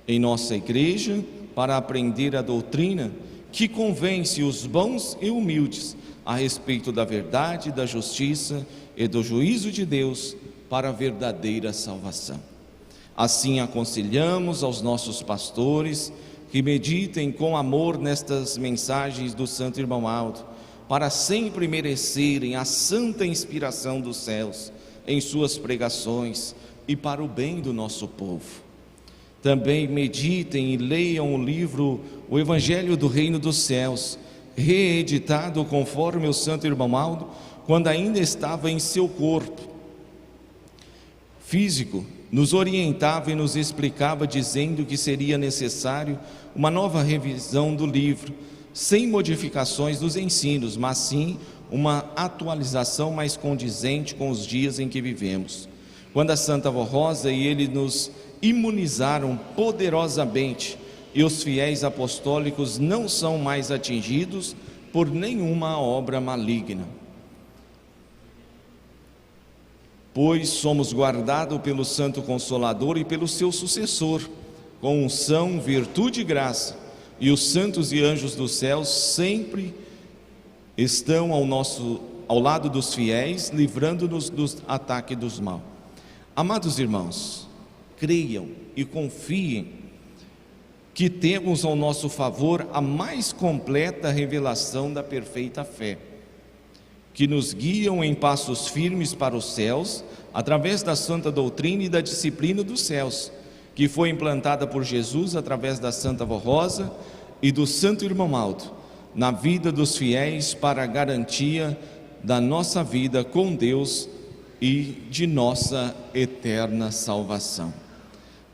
em nossa igreja para aprender a doutrina que convence os bons e humildes a respeito da verdade, da justiça e do juízo de Deus para a verdadeira salvação. Assim aconselhamos aos nossos pastores que meditem com amor nestas mensagens do Santo Irmão Aldo, para sempre merecerem a santa inspiração dos céus em suas pregações e para o bem do nosso povo. Também meditem e leiam o livro O Evangelho do Reino dos Céus, reeditado conforme o Santo Irmão Aldo, quando ainda estava em seu corpo físico, nos orientava e nos explicava, dizendo que seria necessário uma nova revisão do livro, sem modificações dos ensinos, mas sim uma atualização mais condizente com os dias em que vivemos. Quando a Santa Vó Rosa e ele nos imunizaram poderosamente, e os fiéis apostólicos não são mais atingidos por nenhuma obra maligna, pois somos guardados pelo Santo Consolador e pelo seu sucessor, com unção, virtude e graça, e os santos e anjos dos céus sempre estão ao lado dos fiéis, livrando-nos do ataque dos maus. Amados irmãos, creiam e confiem que temos ao nosso favor a mais completa revelação da perfeita fé, que nos guiam em passos firmes para os céus, através da santa doutrina e da disciplina dos céus, que foi implantada por Jesus através da Santa Vó Rosa e do Santo Irmão Aldo, na vida dos fiéis para a garantia da nossa vida com Deus e de nossa eterna salvação.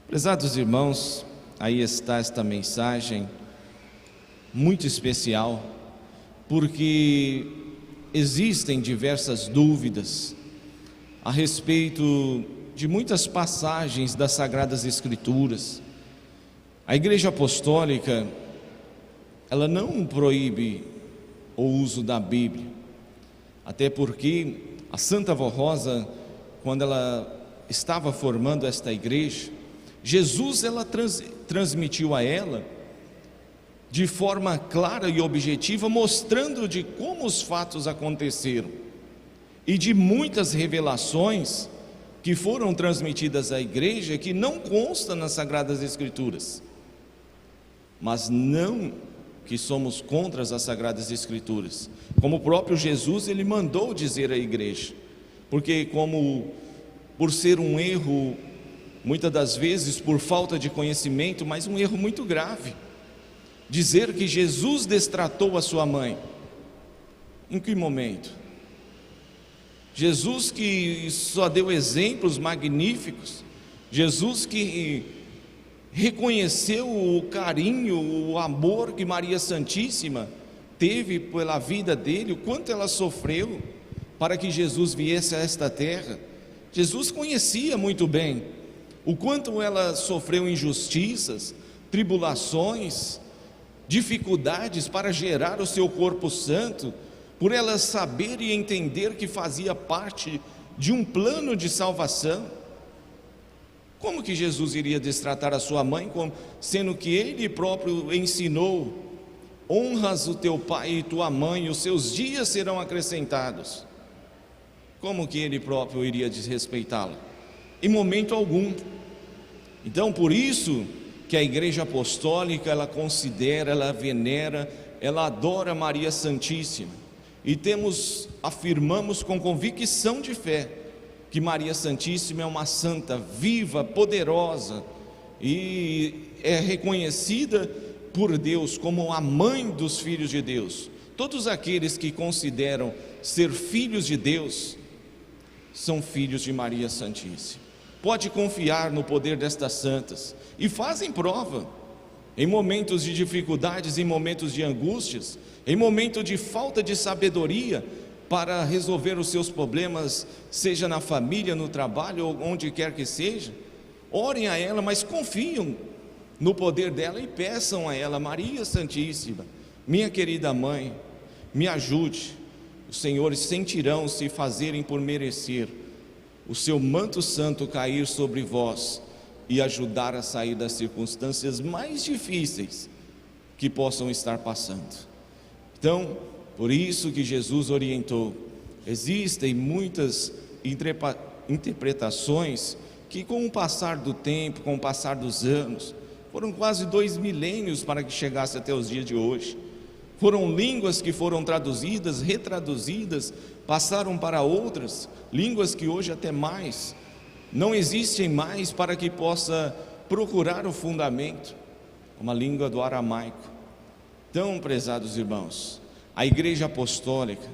Prezados irmãos, aí está esta mensagem muito especial, porque existem diversas dúvidas a respeito de muitas passagens das Sagradas Escrituras. A Igreja Apostólica, ela não proíbe o uso da Bíblia, até porque a Santa Avó Rosa, quando ela estava formando esta igreja, Jesus ela transmitiu a ela de forma clara e objetiva, mostrando de como os fatos aconteceram e de muitas revelações que foram transmitidas à igreja que não constam nas Sagradas Escrituras. Mas não que somos contra as Sagradas Escrituras, como o próprio Jesus ele mandou dizer à igreja, porque por ser um erro, muitas das vezes por falta de conhecimento, mas um erro muito grave, dizer que Jesus destratou a sua mãe. Em que momento? Jesus que só deu exemplos magníficos, Jesus que reconheceu o carinho, o amor que Maria Santíssima teve pela vida dele, o quanto ela sofreu para que Jesus viesse a esta terra. Jesus conhecia muito bem o quanto ela sofreu injustiças, tribulações, dificuldades para gerar o seu corpo santo, por ela saber e entender que fazia parte de um plano de salvação. Como que Jesus iria destratar a sua mãe, sendo que ele próprio ensinou: honras o teu pai e tua mãe, os seus dias serão acrescentados? Como que ele próprio iria desrespeitá-la? Em momento algum. Então, por isso que a Igreja Apostólica, ela considera, ela venera, ela adora Maria Santíssima, e afirmamos com convicção de fé, que Maria Santíssima é uma santa viva, poderosa, e é reconhecida por Deus como a mãe dos filhos de Deus. Todos aqueles que consideram ser filhos de Deus, são filhos de Maria Santíssima. Pode confiar no poder destas santas, e fazem prova, em momentos de dificuldades, em momentos de angústias, em momento de falta de sabedoria, para resolver os seus problemas, seja na família, no trabalho, ou onde quer que seja. Orem a ela, mas confiam no poder dela e peçam a ela: Maria Santíssima, minha querida mãe, me ajude. Os senhores sentirão, se fazerem por merecer, o seu manto santo cair sobre vós e ajudar a sair das circunstâncias mais difíceis que possam estar passando. Então, por isso que Jesus orientou. Existem muitas interpretações que, com o passar do tempo, com o passar dos anos, foram quase 2 milênios para que chegasse até os dias de hoje. Foram línguas que foram traduzidas, retraduzidas, passaram para outras línguas que hoje até mais não existem mais, para que possa procurar o fundamento, como a língua do aramaico. Então, prezados irmãos, a Igreja Apostólica,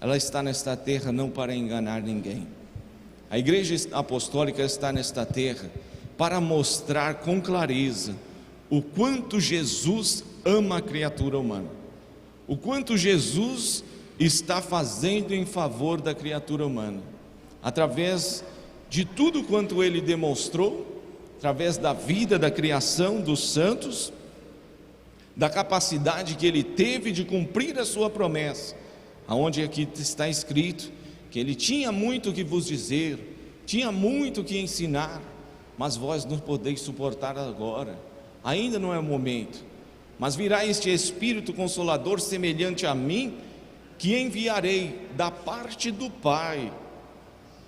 ela está nesta terra não para enganar ninguém. A Igreja Apostólica está nesta terra para mostrar com clareza o quanto Jesus ama a criatura humana, o quanto Jesus está fazendo em favor da criatura humana, através de tudo quanto ele demonstrou, através da vida, da criação dos santos, da capacidade que ele teve de cumprir a sua promessa, aonde aqui está escrito que ele tinha muito que vos dizer, tinha muito que ensinar, mas vós não podeis suportar agora, ainda não é o momento, mas virá este Espírito Consolador semelhante a mim, que enviarei da parte do Pai,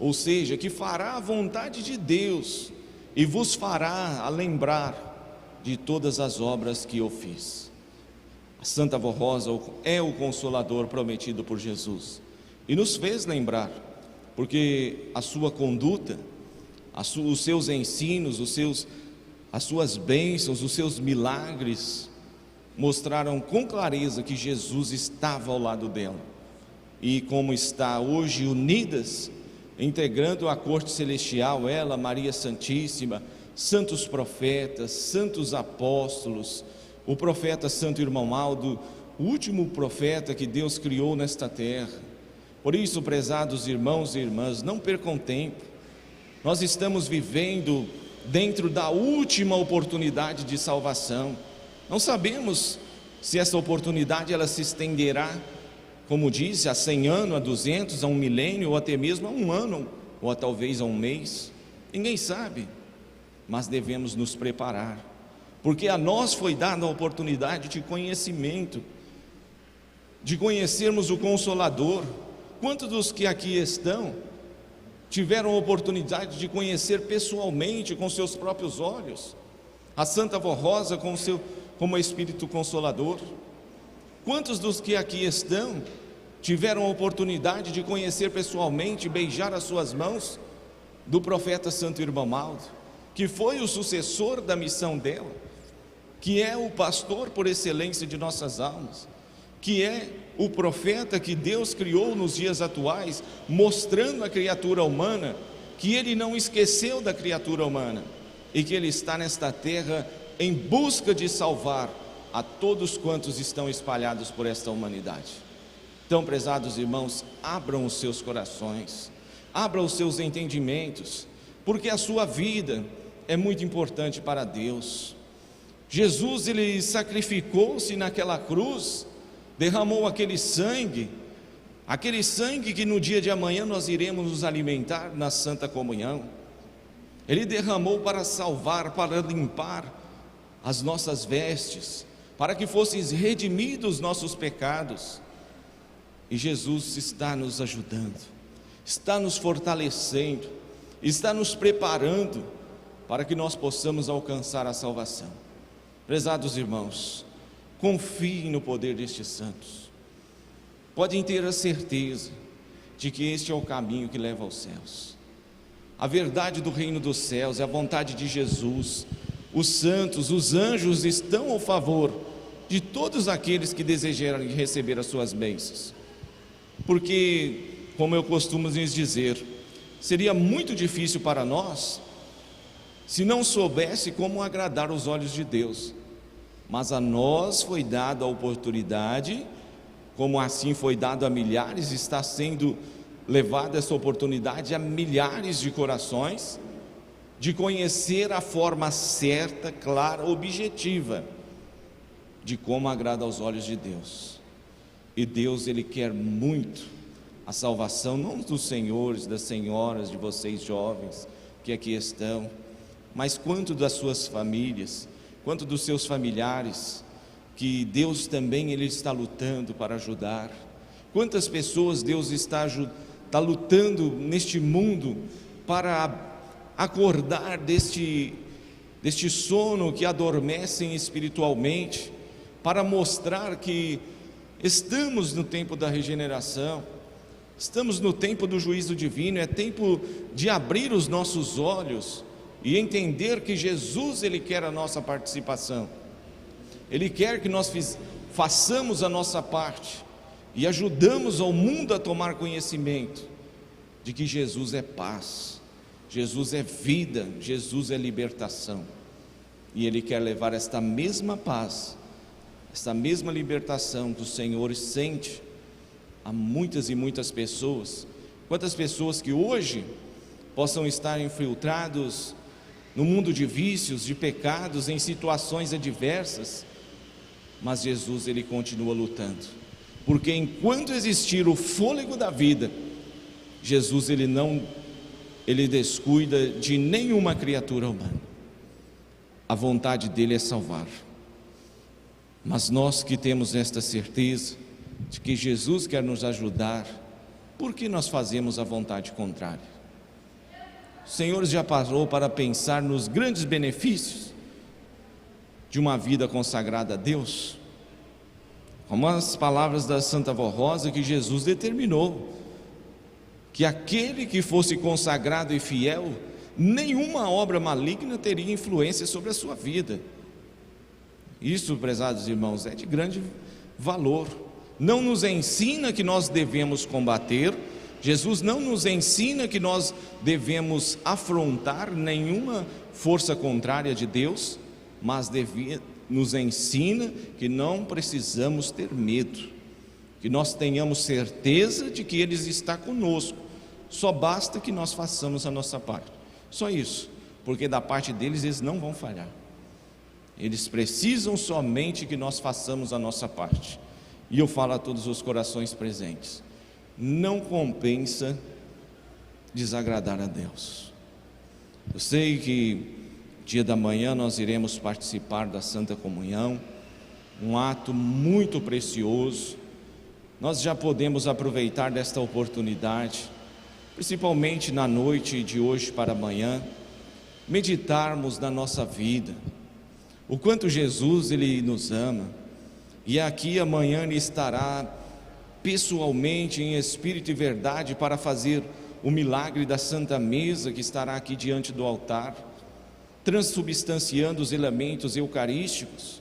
ou seja, que fará a vontade de Deus e vos fará lembrar de todas as obras que eu fiz. A Santa Avó Rosa é o Consolador prometido por Jesus e nos fez lembrar, porque a sua conduta, os seus ensinos, as suas bênçãos, os seus milagres mostraram com clareza que Jesus estava ao lado dela, e como está hoje unidas, integrando a corte celestial, ela, Maria Santíssima, santos profetas, santos apóstolos, o profeta Santo Irmão Aldo, o último profeta que Deus criou nesta terra. Por isso, prezados irmãos e irmãs, não percam tempo, nós estamos vivendo dentro da última oportunidade de salvação. Não sabemos se essa oportunidade ela se estenderá como disse, há 100 anos, há 200, há um milênio, ou até mesmo há um ano, ou talvez há um mês, ninguém sabe, mas devemos nos preparar, porque a nós foi dada a oportunidade de conhecimento, de conhecermos o Consolador. Quantos dos que aqui estão tiveram a oportunidade de conhecer pessoalmente, com seus próprios olhos, a Santa Vó Rosa como Espírito Consolador? Quantos dos que aqui estão tiveram a oportunidade de conhecer pessoalmente, beijar as suas mãos do profeta Santo Irmamaldo, que foi o sucessor da missão dela, que é o pastor por excelência de nossas almas, que é o profeta que Deus criou nos dias atuais, mostrando à criatura humana que Ele não esqueceu da criatura humana e que Ele está nesta terra em busca de salvar a todos quantos estão espalhados por esta humanidade. Então, prezados irmãos, abram os seus corações, abram os seus entendimentos, porque a sua vida é muito importante para Deus. Jesus, Ele sacrificou-se naquela cruz, derramou aquele sangue que no dia de amanhã nós iremos nos alimentar na Santa Comunhão. Ele derramou para salvar, para limpar as nossas vestes, para que fossem redimidos os nossos pecados. E Jesus está nos ajudando, está nos fortalecendo, está nos preparando para que nós possamos alcançar a salvação. Prezados irmãos, confiem no poder destes santos. Podem ter a certeza de que este é o caminho que leva aos céus. A verdade do reino dos céus é a vontade de Jesus. Os santos, os anjos estão ao favor de todos aqueles que desejarem receber as suas bênçãos. Porque, como eu costumo lhes dizer, seria muito difícil para nós se não soubesse como agradar os olhos de Deus. Mas a nós foi dada a oportunidade, como assim foi dado a milhares, está sendo levada essa oportunidade a milhares de corações, de conhecer a forma certa, clara, objetiva de como agrada aos olhos de Deus. E Deus, Ele quer muito a salvação, não dos senhores, das senhoras, de vocês jovens que aqui estão, mas quanto das suas famílias, quanto dos seus familiares, que Deus também Ele está lutando para ajudar. Quantas pessoas Deus está lutando neste mundo para acordar deste sono que adormecem espiritualmente, para mostrar que estamos no tempo da regeneração, estamos no tempo do juízo divino, é tempo de abrir os nossos olhos e entender que Jesus, Ele quer a nossa participação, Ele quer que nós façamos a nossa parte e ajudamos ao mundo a tomar conhecimento de que Jesus é paz, Jesus é vida, Jesus é libertação, e Ele quer levar esta mesma paz, esta mesma libertação que o Senhor sente a muitas e muitas pessoas. Quantas pessoas que hoje possam estar infiltrados no mundo de vícios, de pecados, em situações adversas, mas Jesus, Ele continua lutando, porque enquanto existir o fôlego da vida, Jesus, Ele descuida de nenhuma criatura humana. A vontade dEle é salvar. Mas nós que temos esta certeza de que Jesus quer nos ajudar, por que nós fazemos a vontade contrária? O Senhor já parou para pensar nos grandes benefícios de uma vida consagrada a Deus? Como as palavras da Santa Vó Rosa, que Jesus determinou que aquele que fosse consagrado e fiel, nenhuma obra maligna teria influência sobre a sua vida. Isso, prezados irmãos, é de grande valor. Não nos ensina que nós devemos combater, Jesus não nos ensina que nós devemos afrontar nenhuma força contrária de Deus, mas nos ensina que não precisamos ter medo, que nós tenhamos certeza de que Ele está conosco. Só basta que nós façamos a nossa parte, só isso, porque da parte deles eles não vão falhar. Eles precisam somente que nós façamos a nossa parte, e eu falo a todos os corações presentes: não compensa desagradar a Deus. Eu sei que dia da manhã nós iremos participar da Santa Comunhão, um ato muito precioso. Nós já podemos aproveitar desta oportunidade, principalmente na noite de hoje para amanhã, meditarmos na nossa vida, o quanto Jesus Ele nos ama, e aqui amanhã Ele estará pessoalmente em espírito e verdade para fazer o milagre da Santa Mesa que estará aqui diante do altar, transubstanciando os elementos eucarísticos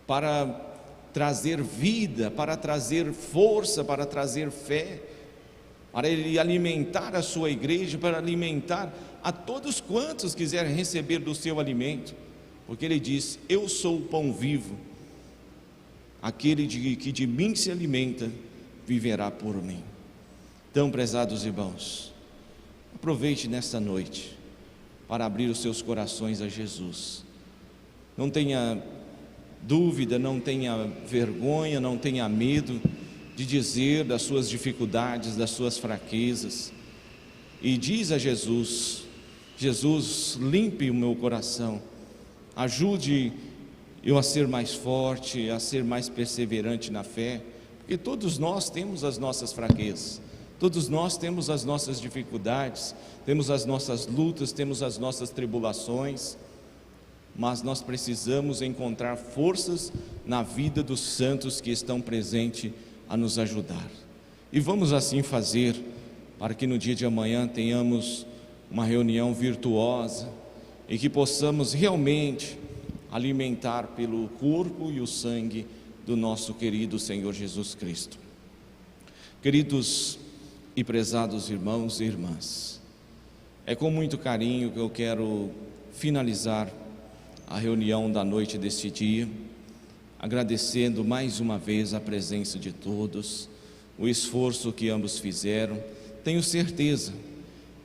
para trazer vida, para trazer força, para trazer fé, para Ele alimentar a sua igreja, para alimentar a todos quantos quiserem receber do seu alimento, porque Ele diz: eu sou o pão vivo, aquele que de mim se alimenta viverá por mim. Então, prezados irmãos, aproveite nesta noite para abrir os seus corações a Jesus. Não tenha dúvida, não tenha vergonha, não tenha medo de dizer das suas dificuldades, das suas fraquezas, e diz a Jesus: Jesus, limpe o meu coração, ajude eu a ser mais forte, a ser mais perseverante na fé, porque todos nós temos as nossas fraquezas, todos nós temos as nossas dificuldades, temos as nossas lutas, temos as nossas tribulações, mas nós precisamos encontrar forças na vida dos santos que estão presentes a nos ajudar. E vamos assim fazer, para que no dia de amanhã tenhamos uma reunião virtuosa e que possamos realmente alimentar pelo corpo e o sangue do nosso querido Senhor Jesus Cristo. Queridos e prezados irmãos e irmãs, é com muito carinho que eu quero finalizar a reunião da noite deste dia, agradecendo mais uma vez a presença de todos, o esforço que ambos fizeram. Tenho certeza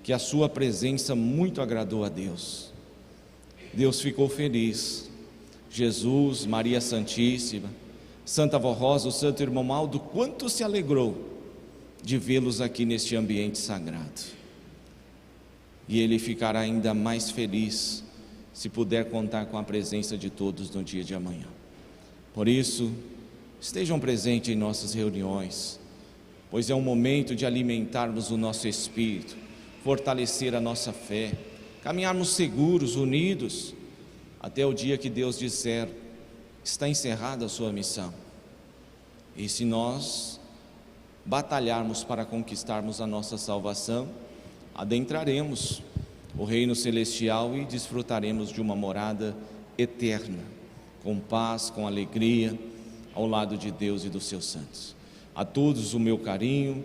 que a sua presença muito agradou a Deus. Deus ficou feliz. Jesus, Maria Santíssima, Santa Avó Rosa, o Santo Irmão Aldo, quanto se alegrou de vê-los aqui neste ambiente sagrado. E Ele ficará ainda mais feliz se puder contar com a presença de todos no dia de amanhã. Por isso, estejam presentes em nossas reuniões, pois é um momento de alimentarmos o nosso espírito, fortalecer a nossa fé, caminharmos seguros, unidos, até o dia que Deus disser: está encerrada a sua missão. E se nós batalharmos para conquistarmos a nossa salvação, adentraremos o reino celestial e desfrutaremos de uma morada eterna, com paz, com alegria, ao lado de Deus e dos seus santos. A todos o meu carinho,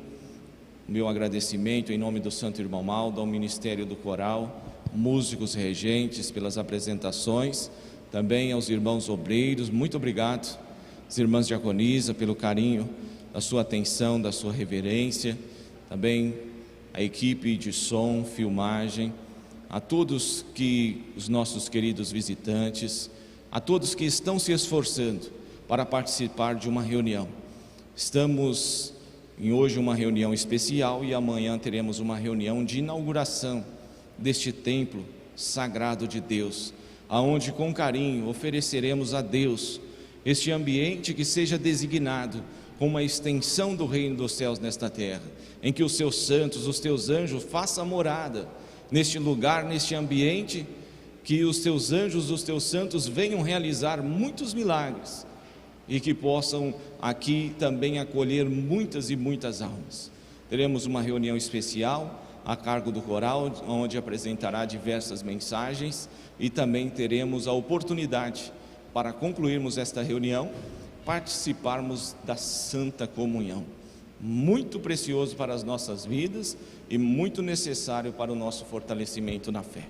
o meu agradecimento em nome do Santo Irmão Aldo, ao Ministério do Coral, músicos regentes pelas apresentações, também aos irmãos obreiros, muito obrigado, as irmãs diaconisa pelo carinho da sua atenção, da sua reverência, também a equipe de som, filmagem, a todos os nossos queridos visitantes, a todos que estão se esforçando para participar de uma reunião. Estamos em hoje uma reunião especial e amanhã teremos uma reunião de inauguração deste templo sagrado de Deus, aonde com carinho ofereceremos a Deus este ambiente que seja designado como uma extensão do reino dos céus nesta terra, em que os seus santos, os teus anjos façam morada neste lugar, neste ambiente, que os teus anjos, os teus santos venham realizar muitos milagres e que possam aqui também acolher muitas e muitas almas. Teremos uma reunião especial a cargo do coral, onde apresentará diversas mensagens, e também teremos a oportunidade, para concluirmos esta reunião, participarmos da Santa Comunhão, muito precioso para as nossas vidas e muito necessário para o nosso fortalecimento na fé.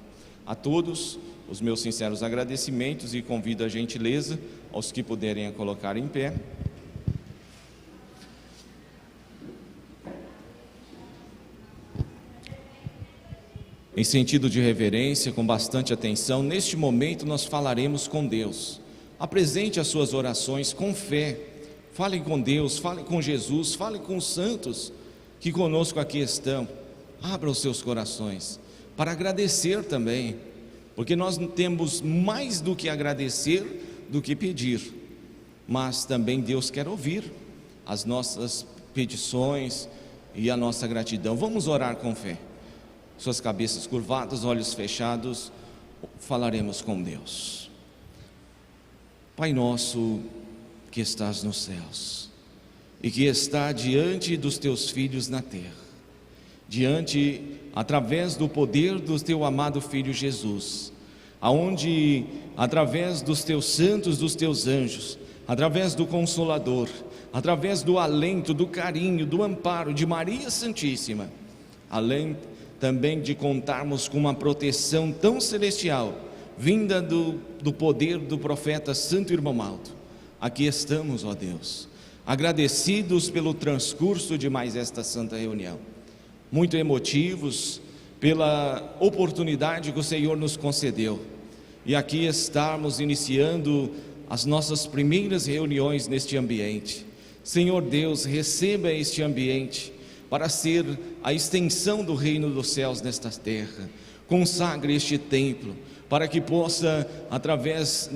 A todos os meus sinceros agradecimentos e convido a gentileza aos que puderem a colocar em pé. Em sentido de reverência, com bastante atenção, neste momento nós falaremos com Deus. Apresente as suas orações com fé, Fale com Deus, fale com Jesus, fale com os santos que conosco aqui estão. Abra os seus corações para agradecer também, porque nós temos mais do que agradecer do que pedir, mas também Deus quer ouvir as nossas petições e a nossa gratidão. Vamos orar com fé, suas cabeças curvadas, olhos fechados, falaremos com Deus. Pai nosso que estás nos céus e que está diante dos teus filhos na terra, através do poder do teu amado Filho Jesus, aonde através dos teus santos, dos teus anjos, através do Consolador, através do alento, do carinho, do amparo de Maria Santíssima, além também de contarmos com uma proteção tão celestial, vinda do poder do profeta Santo Irmão Aldo, aqui estamos, ó Deus, agradecidos pelo transcurso de mais esta santa reunião, muito emotivos pela oportunidade que o Senhor nos concedeu, e aqui estamos iniciando as nossas primeiras reuniões neste ambiente. Senhor Deus, receba este ambiente para ser a extensão do reino dos céus nesta terra. Consagre este templo para que possa, através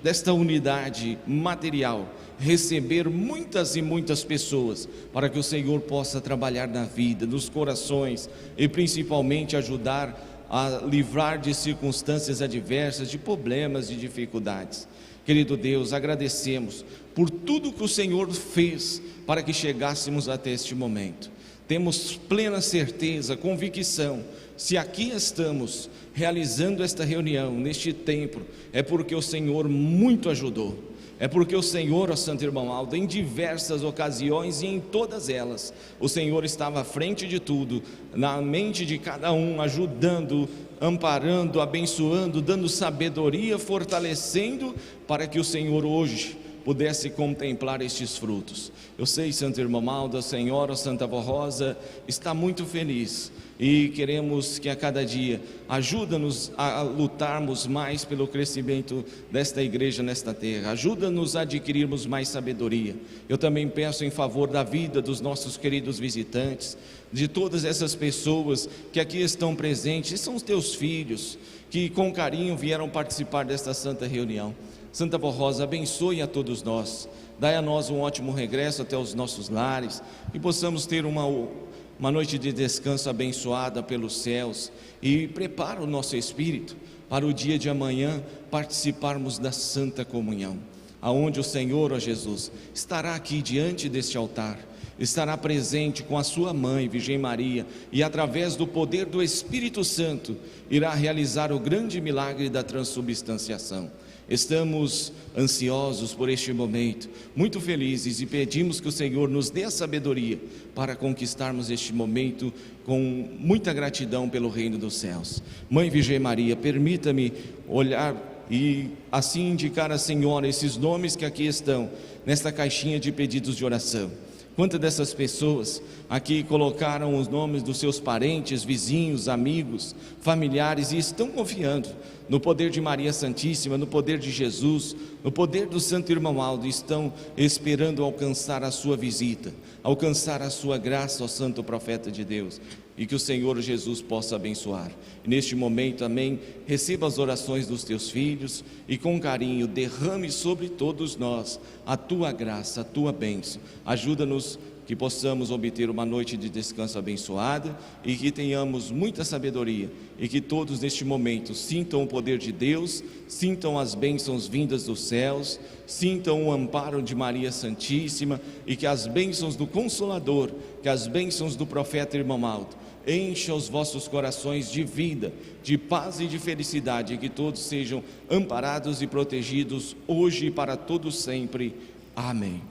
desta unidade material, receber muitas e muitas pessoas, para que o Senhor possa trabalhar na vida, nos corações e principalmente ajudar a livrar de circunstâncias adversas, de problemas, de dificuldades. Querido Deus, agradecemos por tudo que o Senhor fez para que chegássemos até este momento. Temos plena certeza, convicção, se aqui estamos realizando esta reunião, neste templo, é porque o Senhor muito ajudou. É porque o Senhor, ó Santo Irmão Aldo, em diversas ocasiões e em todas elas, o Senhor estava à frente de tudo, na mente de cada um, ajudando, amparando, abençoando, dando sabedoria, fortalecendo, para que o Senhor hoje pudesse contemplar estes frutos. Eu sei, Santo Irmão Aldo, a Senhora, a Santa Avó Rosa, está muito feliz, e queremos que a cada dia ajuda-nos a lutarmos mais pelo crescimento desta igreja nesta terra, ajuda-nos a adquirirmos mais sabedoria. Eu também peço em favor da vida dos nossos queridos visitantes, de todas essas pessoas que aqui estão presentes, e são os teus filhos, que com carinho vieram participar desta santa reunião. Santa Avó Rosa, abençoe a todos nós, dai a nós um ótimo regresso até os nossos lares, e possamos ter uma noite de descanso abençoada pelos céus, e prepara o nosso espírito para o dia de amanhã participarmos da Santa Comunhão, aonde o Senhor, ó Jesus, estará aqui diante deste altar, estará presente com a sua mãe, Virgem Maria, e através do poder do Espírito Santo, irá realizar o grande milagre da transubstanciação. Estamos ansiosos por este momento, muito felizes, e pedimos que o Senhor nos dê a sabedoria para conquistarmos este momento com muita gratidão pelo reino dos céus. Mãe Virgem Maria, permita-me olhar e assim indicar à Senhora esses nomes que aqui estão, nesta caixinha de pedidos de oração. Quantas dessas pessoas aqui colocaram os nomes dos seus parentes, vizinhos, amigos, familiares, e estão confiando no poder de Maria Santíssima, no poder de Jesus, no poder do Santo Irmão Aldo, e estão esperando alcançar a sua visita, alcançar a sua graça, ó Santo Profeta de Deus, e que o Senhor Jesus possa abençoar. E neste momento, amém, receba as orações dos teus filhos e com carinho derrame sobre todos nós a tua graça, a tua bênção. Ajuda-nos que possamos obter uma noite de descanso abençoada e que tenhamos muita sabedoria, e que todos neste momento sintam o poder de Deus, sintam as bênçãos vindas dos céus, sintam o amparo de Maria Santíssima, e que as bênçãos do Consolador, que as bênçãos do profeta Irmão Aldo encha os vossos corações de vida, de paz e de felicidade, e que todos sejam amparados e protegidos hoje e para todos sempre. Amém.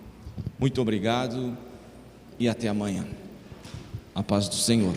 Muito obrigado e até amanhã. A paz do Senhor.